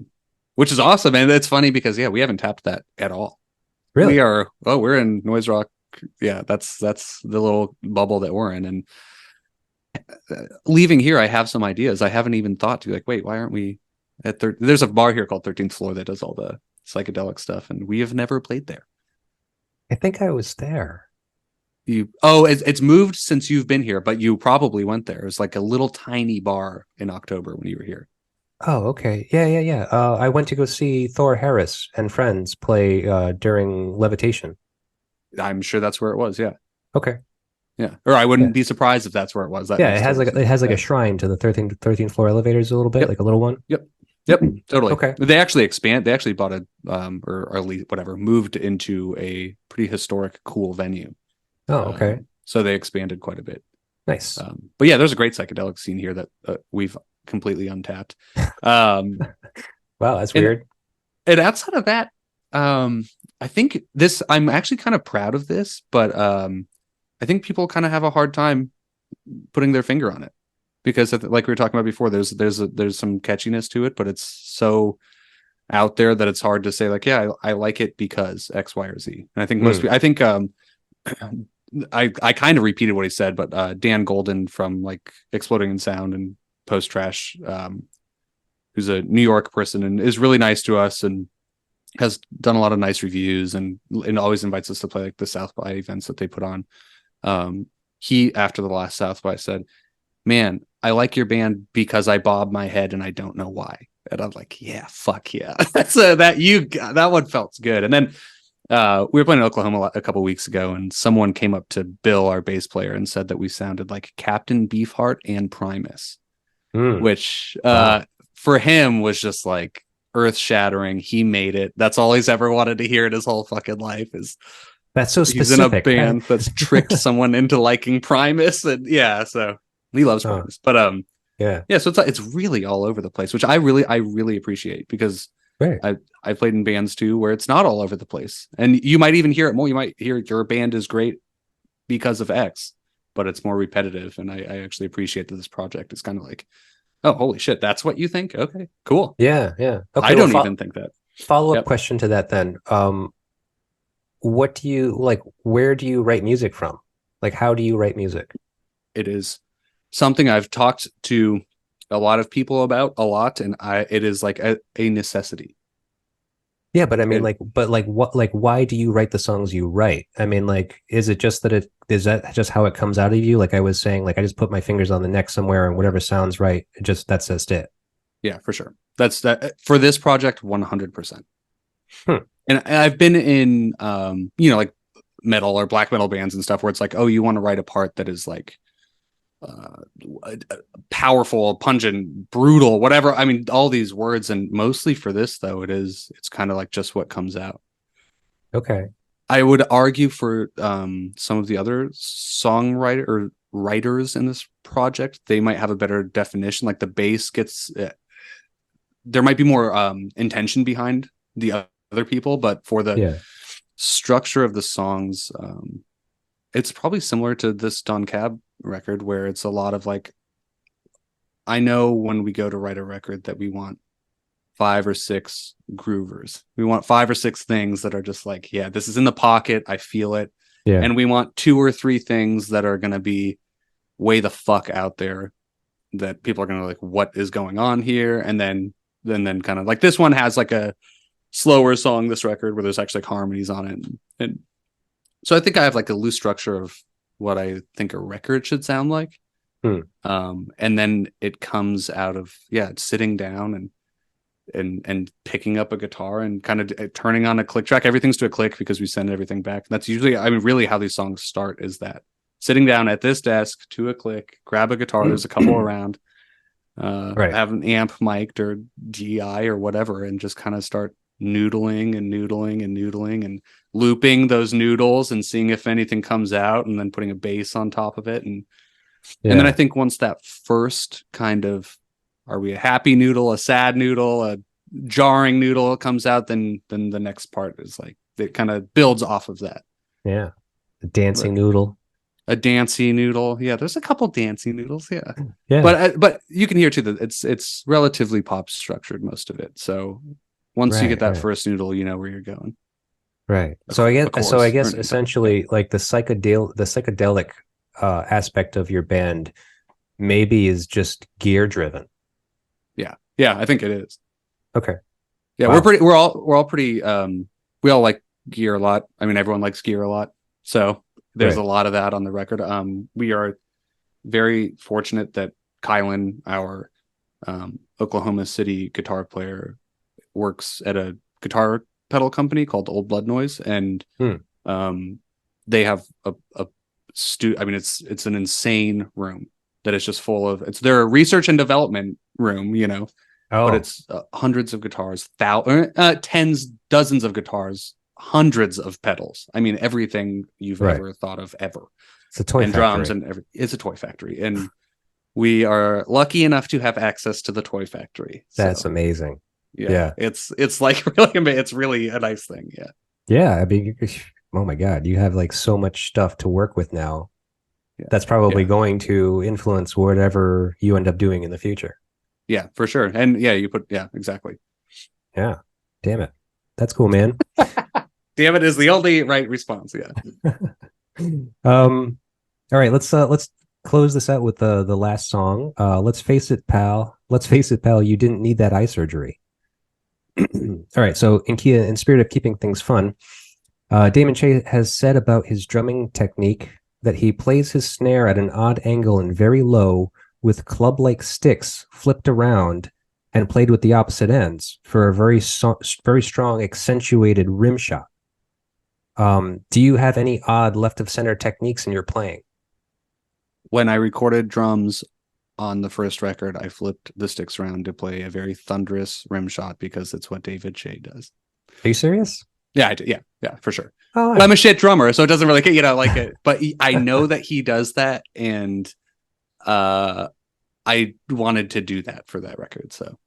Which is awesome. And it's funny because yeah, we haven't tapped that at all. Really? We're in noise rock. Yeah, that's the little bubble that we're in. And leaving here, I have some ideas. I haven't even thought to be like, wait, why aren't we at there's a bar here called 13th Floor that does all the psychedelic stuff, and we have never played there. I think I was there. It's moved since you've been here, but you probably went there. It was like a little tiny bar in October when you were here. Oh, okay. Yeah, yeah, yeah. I went to go see Thor Harris and friends play during Levitation. I'm sure that's where it was. Yeah. Okay. Yeah. Or I Yeah. wouldn't be surprised if that's where it was. That Yeah, makes total it sense. has like Yeah. a shrine to the 13th floor elevators a little bit, Yep. like a little one. Yep. Yep. Totally. Okay. They actually expand. They actually bought a or at least whatever moved into a pretty historic, cool venue. Oh, okay. So they expanded quite a bit. Nice. But yeah, there's a great psychedelic scene here that we've completely untapped. Um, Wow, that's and weird. and outside of that, I think this. I'm actually kind of proud of this, but I think people kind of have a hard time putting their finger on it because, like we were talking about before, there's some catchiness to it, but it's so out there that it's hard to say like, yeah, I like it because X, Y, or Z. And I think most Mm. people, I think I kind of repeated what he said, but Dan Golden from like Exploding in Sound and Post Trash, who's a New York person and is really nice to us and has done a lot of nice reviews and always invites us to play like the South by events that they put on. He after the last South by said, "Man, I like your band because I bob my head and I don't know why." And I'm like, "Yeah, fuck yeah." That's that one felt good. And then we were playing in Oklahoma a couple weeks ago, and someone came up to Bill, our bass player, and said that we sounded like Captain Beefheart and Primus, Mm. which Wow. for him was just like earth shattering. He made it. That's all he's ever wanted to hear in his whole fucking life is That's so he's in a specific. band that's tricked someone into liking Primus, and yeah, so he loves Oh, Primus. But yeah. yeah, so it's really all over the place, which I really appreciate because Right. I played in bands too where it's not all over the place, and you might even hear it more. You might hear your band is great because of X, but it's more repetitive. And I actually appreciate that this project is kind of like, oh, holy shit, that's what you think? Okay, cool. Yeah, yeah. Okay, I well, don't even think that. follow-up Yep, question to that then. What do you like, where do you write music from? Like, how do you write music? it is something I've talked to a lot of people about a lot, and it is like a necessity. Yeah, but I mean, And why do you write the songs you write? I mean, like, is it just that is that just how it comes out of you? Like I was saying, like, I just put my fingers on the neck somewhere and whatever sounds right, that's just it. yeah, for sure. That's that for this project, 100%. Hmm. And I've been in, like metal or black metal bands and stuff where it's like, oh, you want to write a part that is like uh, powerful, pungent, brutal, whatever. I mean, all these words. And mostly for this, though, it's kind of like just what comes out. Okay. I would argue for some of the other writers in this project, they might have a better definition. Like the bass gets, there might be more intention behind the other people, but for the Yeah. structure of the songs, it's probably similar to this Don Cab record, where it's a lot of like, I know when we go to write a record that we want 5 or 6 groovers. We want 5 or 6 things that are just like, yeah, this is in the pocket. I feel it. Yeah. And we want 2 or 3 things that are going to be way the fuck out there, that people are going to like, what is going on here? And then kind of like this one has like a slower song, this record, where there's actually like harmonies on it. And so I think I have like a loose structure of what I think a record should sound like. Hmm. And then it comes out of, sitting down and picking up a guitar and kind of turning on a click track. Everything's to a click because we send everything back. That's usually, I mean, really how these songs start is that sitting down at this desk to a click, grab a guitar. There's a couple around, Right. have an amp mic'd or DI or whatever, and just kind of start noodling and noodling and noodling and looping those noodles and seeing if anything comes out, and then putting a bass on top of it. And then I think once that first kind of, are we a happy noodle, a sad noodle, a jarring noodle comes out, then the next part is like, it kind of builds off of that. Yeah. The dancing But noodle. a dancey noodle, yeah, there's a couple dancey noodles, yeah. Yeah. But you can hear too that it's relatively pop structured, most of it. So once you get that first noodle, you know where you're going. Right. Of So I course, guess essentially like the psychedelic aspect of your band maybe is just gear driven. Yeah, I think it is. Okay. Yeah, Wow. we're all pretty we all like gear a lot. I mean, everyone likes gear a lot. So there's a lot of that on the record. We are very fortunate that Kylan, our Oklahoma City guitar player, works at a guitar pedal company called Old Blood Noise, and they have a I mean, it's an insane room that is just full of, it's their research and development room, but it's hundreds of guitars, tens, dozens of guitars, hundreds of pedals. I mean, everything you've ever thought of ever. It's a toy and factory. Drums and it's a toy factory, and we are lucky enough to have access to the toy factory. That's amazing. Yeah. It's like really, it's really a nice thing. Yeah. Yeah. I mean, oh my God, you have like so much stuff to work with now. Yeah. That's probably going to influence whatever you end up doing in the future. Yeah, for sure. And exactly. Yeah. Damn it. That's cool, man. Damn it is the only right response. Yeah. All right, let's close this out with the last song. Let's face it, pal. Let's face it, pal. You didn't need that eye surgery. All right. So in spirit of keeping things fun, Damon Che has said about his drumming technique that he plays his snare at an odd angle and very low, with club-like sticks flipped around and played with the opposite ends for a very strong accentuated rim shot. Do you have any odd left of center techniques in your playing? When I recorded drums on the first record, I flipped the sticks around to play a very thunderous rim shot because it's what David Che does. Are you serious? Yeah, I do. Yeah, for sure. Oh, but I'm a shit drummer, so it doesn't really, like it. But I know that he does that, and I wanted to do that for that record. So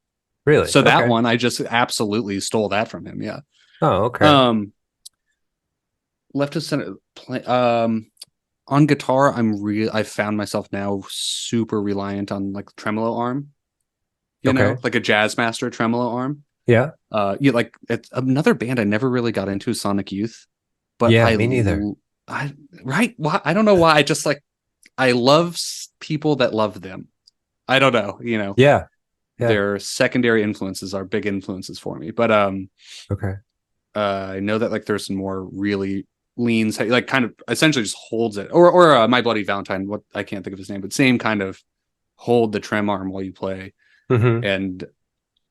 really, so that one I just absolutely stole that from him. Yeah. Oh, okay. Left of center play. On guitar, I found myself now super reliant on like tremolo arm. You know, like a Jazzmaster tremolo arm. Yeah. Like it's another band I never really got into, Sonic Youth. But me neither. Why? I don't know why. I just like, I love people that love them. I don't know, Yeah. Their secondary influences are big influences for me. But okay. I know that like there's some more really leans, like kind of essentially just holds it, or My Bloody Valentine. What I can't think of his name, but same kind of hold the trem arm while you play. Mm-hmm. And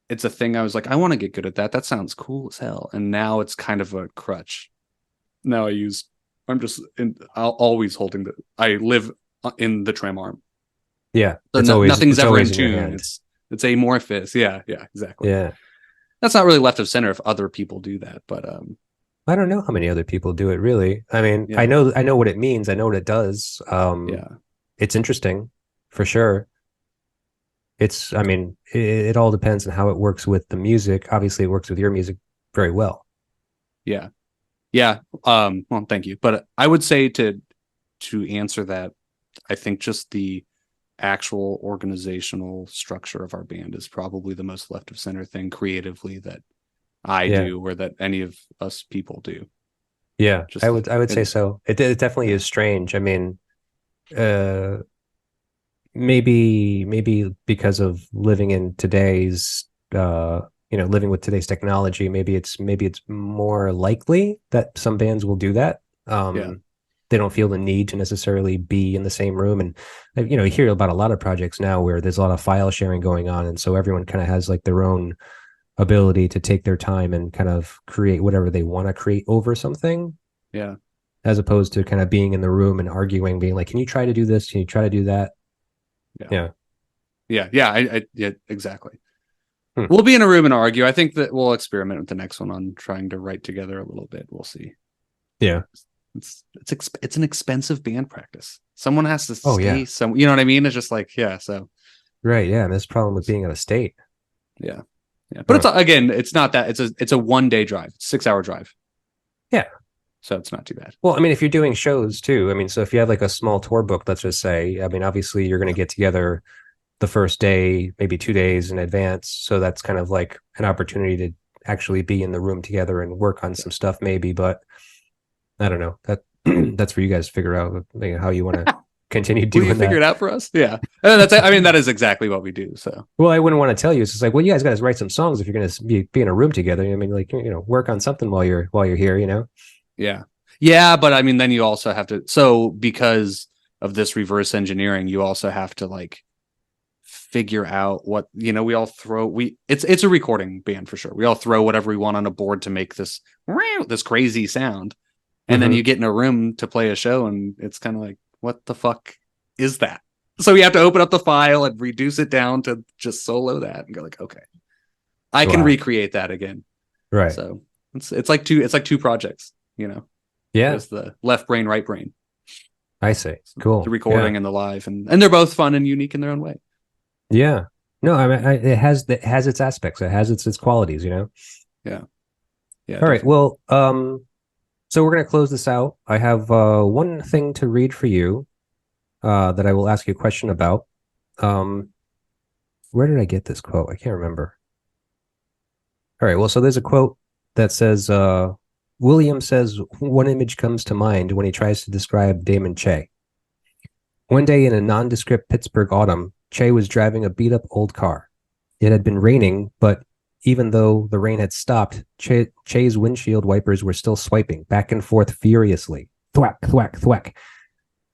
it's a thing I was like, I want to get good at that. That sounds cool as hell. And now it's kind of a crutch. Now I'll always holding I live in the trem arm. Yeah, So nothing's ever in in your tune. hand. It's amorphous. Yeah, exactly. Yeah. That's not really left of center if other people do that, but I don't know how many other people do it really. I mean, yeah. I know what it means. I know what it does. Yeah. It's interesting for sure. I mean, it all depends on how it works with the music. Obviously, it works with your music very well. Yeah. Yeah. Well, thank you. But I would say to answer that, I think just the actual organizational structure of our band is probably the most left of center thing creatively that I do, or that any of us people do. Yeah, I would say so. It definitely is strange. I mean, maybe because of living in today's living with today's technology, maybe it's more likely that some bands will do that. They don't feel the need to necessarily be in the same room. And you hear about a lot of projects now where there's a lot of file sharing going on, and so everyone kind of has like their own ability to take their time and kind of create whatever they want to create over something. Yeah. As opposed to kind of being in the room and arguing, being like, can you try to do this? Can you try to do that? Yeah. Yeah, exactly. Hmm. We'll be in a room and argue. I think that we'll experiment with the next one on trying to write together a little bit. We'll see. Yeah. It's an expensive band practice. Someone has to stay some, you know what I mean? It's just like, so. Right. Yeah. And there's a problem with being out of state. Yeah. Yeah. But it's not that it's a 1 day drive, 6-hour drive. Yeah. So it's not too bad. Well, I mean, if you're doing shows too, I mean, so if you have like a small tour book, let's just say, I mean, obviously you're going to get together the first day, maybe 2 days in advance. So that's kind of like an opportunity to actually be in the room together and work on some stuff maybe, but I don't know. That's for you guys to figure out how you want to continue doing that. Figure it out for us? Yeah. That is exactly what we do. So, well, I wouldn't want to tell you. It's just like, well, you guys got to write some songs if you're going to be in a room together. I mean, like, work on something while you're here, Yeah. Yeah. But I mean, then you also have to, so because of this reverse engineering, you also have to like figure out what, we all throw, it's a recording band for sure. We all throw whatever we want on a board to make this crazy sound. And then you get in a room to play a show and it's kind of like, what the fuck is that? So we have to open up the file and reduce it down to just solo that and go like, okay, I can recreate that again. Right. So it's like two projects, Yeah. There's the left brain, right brain. I see. Cool. The recording and the live, and they're both fun and unique in their own way. Yeah. No, I mean, it has its aspects. It has its qualities, Yeah. Yeah. All definitely. Right. Well, so we're going to close this out. I have one thing to read for you that I will ask you a question about. Where did I get this quote? I can't remember. All right. Well, so there's a quote that says, William says, one image comes to mind when he tries to describe Damon Che. One day in a nondescript Pittsburgh autumn, Che was driving a beat-up old car. It had been raining, but even though the rain had stopped, Che's windshield wipers were still swiping back and forth furiously. Thwack, thwack, thwack.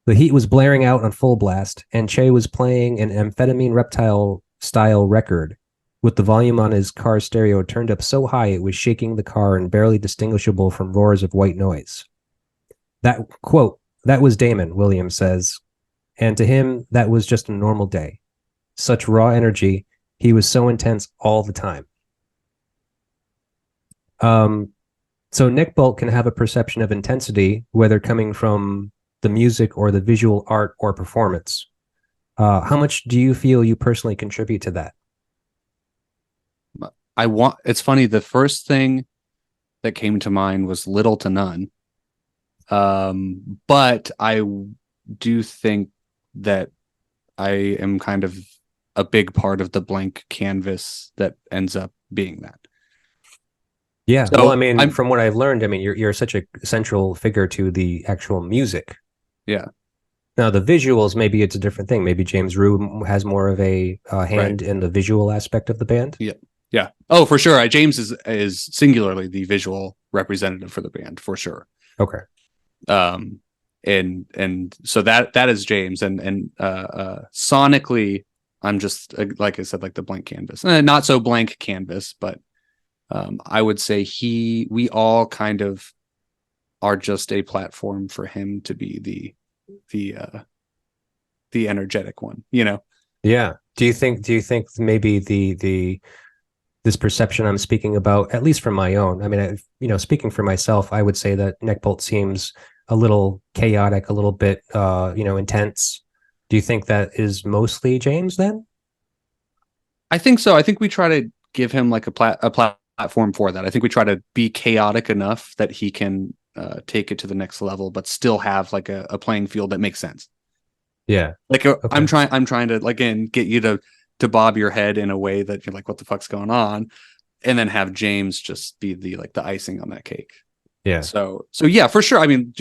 The heat was blaring out on full blast, and Che was playing an amphetamine reptile-style record with the volume on his car stereo turned up so high it was shaking the car and barely distinguishable from roars of white noise. That, quote, that was Damon, Williams says, and to him, that was just a normal day. Such raw energy, he was so intense all the time. So NECKBOLT can have a perception of intensity, whether coming from the music or the visual art or performance. How much do you feel you personally contribute to that? It's funny. The first thing that came to mind was little to none. But I do think that I am kind of a big part of the blank canvas that ends up being that. Yeah. So, well, I mean, from what I've learned, I mean, you're such a central figure to the actual music. Yeah. Now the visuals, maybe it's a different thing. Maybe James Rue has more of a hand in the visual aspect of the band. Yeah. Yeah. Oh, for sure. James is singularly the visual representative for the band for sure. Okay. And so that is James, and sonically, I'm just like I said, like the blank canvas, not so blank canvas, but I would say we all kind of are just a platform for him to be the energetic one, you know? Yeah. Do you think maybe this perception I'm speaking about, at least from my own, I mean, speaking for myself, I would say that NECKBOLT seems a little chaotic, a little bit, intense. Do you think that is mostly James then? I think so. I think we try to give him like a platform for that. I think we try to be chaotic enough that he can take it to the next level, but still have like a playing field that makes sense. Yeah. Like Okay. I'm trying to, again, get you to bob your head in a way that you're like, what the fuck's going on? And then have James just be the icing on that cake. Yeah. So yeah, for sure. I mean,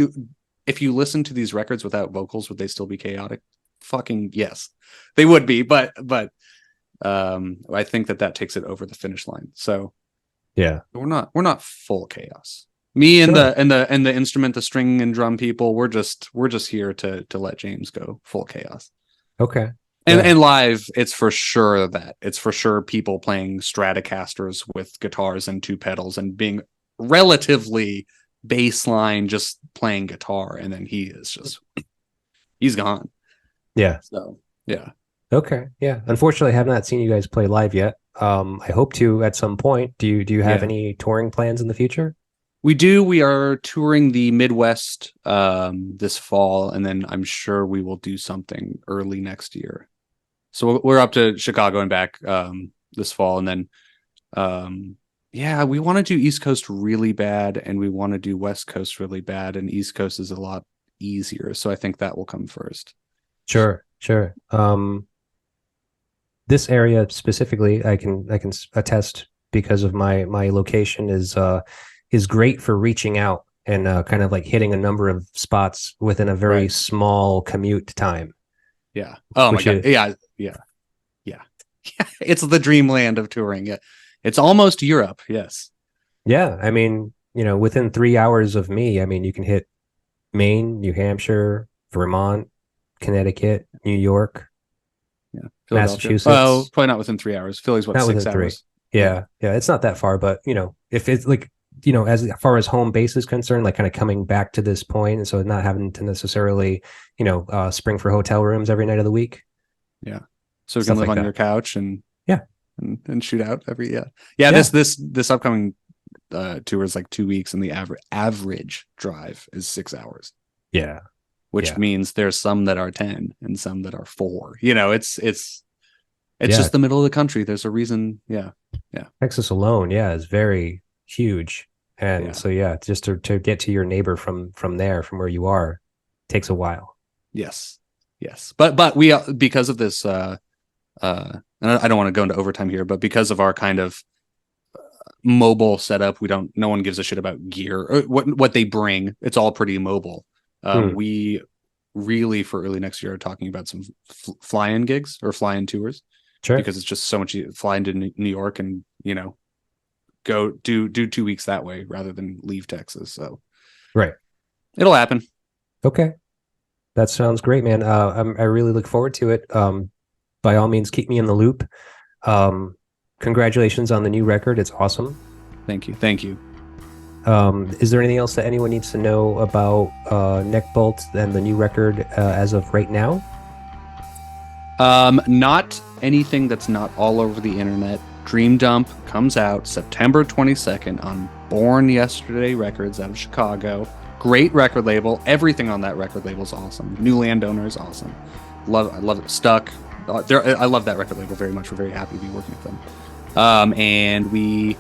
if you listen to these records without vocals, would they still be chaotic? Fucking yes, they would be. But I think that takes it over the finish line. So yeah, we're not full chaos. Me and sure. the instrument, the string and drum people, we're just here to let James go full chaos. Okay. And live, it's for sure people playing Stratocasters with guitars and two pedals and being relatively baseline, just playing guitar, and then he's gone. Yeah. So yeah. Okay. Yeah. Unfortunately, I have not seen you guys play live yet. I hope to at some point. Do you have any touring plans in the future? We do. We are touring the Midwest this fall, and then I'm sure we will do something early next year. So we're up to Chicago and back this fall, and then we want to do East Coast really bad, and we want to do West Coast really bad, and East Coast is a lot easier. So I think that will come first. Sure. This area specifically, I can attest, because of my location, is great for reaching out and kind of like hitting a number of spots within a very small commute time. Yeah. Oh my God. Yeah. It's the dreamland of touring. Yeah. It's almost Europe. Yes. Yeah. I mean, within 3 hours of me, I mean, you can hit Maine, New Hampshire, Vermont, Connecticut, New York, Massachusetts. Well, probably not within 3 hours. Philly's what, 6 hours? Yeah. It's not that far, but if it's like, as far as home base is concerned, like kind of coming back to this point, and so not having to necessarily, spring for hotel rooms every night of the week. Yeah. So we can live on your couch and shoot out every This upcoming tour is like 2 weeks, and the average drive is 6 hours. Yeah. Which means there's some that are 10 and some that are 4. It's just the middle of the country. There's a reason. Yeah. Texas alone, is very huge. And so just to get to your neighbor from there, from where you are, takes a while. Yes. But we, because of this and I don't want to go into overtime here, but because of our kind of mobile setup, no one gives a shit about gear or what they bring. It's all pretty mobile. We really, for early next year, are talking about some fly-in gigs or fly-in tours. Sure. Because it's just so much fly into New York and go do 2 weeks that way rather than leave Texas. So it'll happen. Okay, that sounds great, man. I really look forward to it. By all means, keep me in the loop. Congratulations on the new record. It's awesome. Thank you. Is there anything else that anyone needs to know about NECKBOLT and the new record as of right now? Not anything that's not all over the internet. Dream Dump comes out September 22nd on Born Yesterday Records out of Chicago. Great record label. Everything on that record label is awesome. New Landowner is awesome. I love it. Stuck. I love that record label very much. We're very happy to be working with them. And we,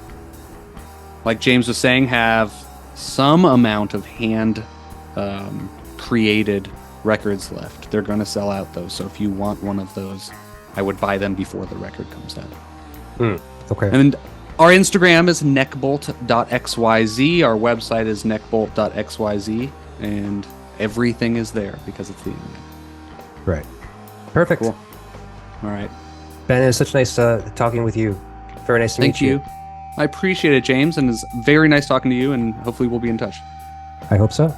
like James was saying, have some amount of hand created records left. They're going to sell out those. So if you want one of those, I would buy them before the record comes out. Okay. And our Instagram is neckbolt.xyz. Our website is neckbolt.xyz. And everything is there because it's the internet. Right. Perfect. Cool. All right. Ben, it was such nice talking with you. Very nice to meet you. Thank you. I appreciate it, James, and it's very nice talking to you, and hopefully we'll be in touch. I hope so.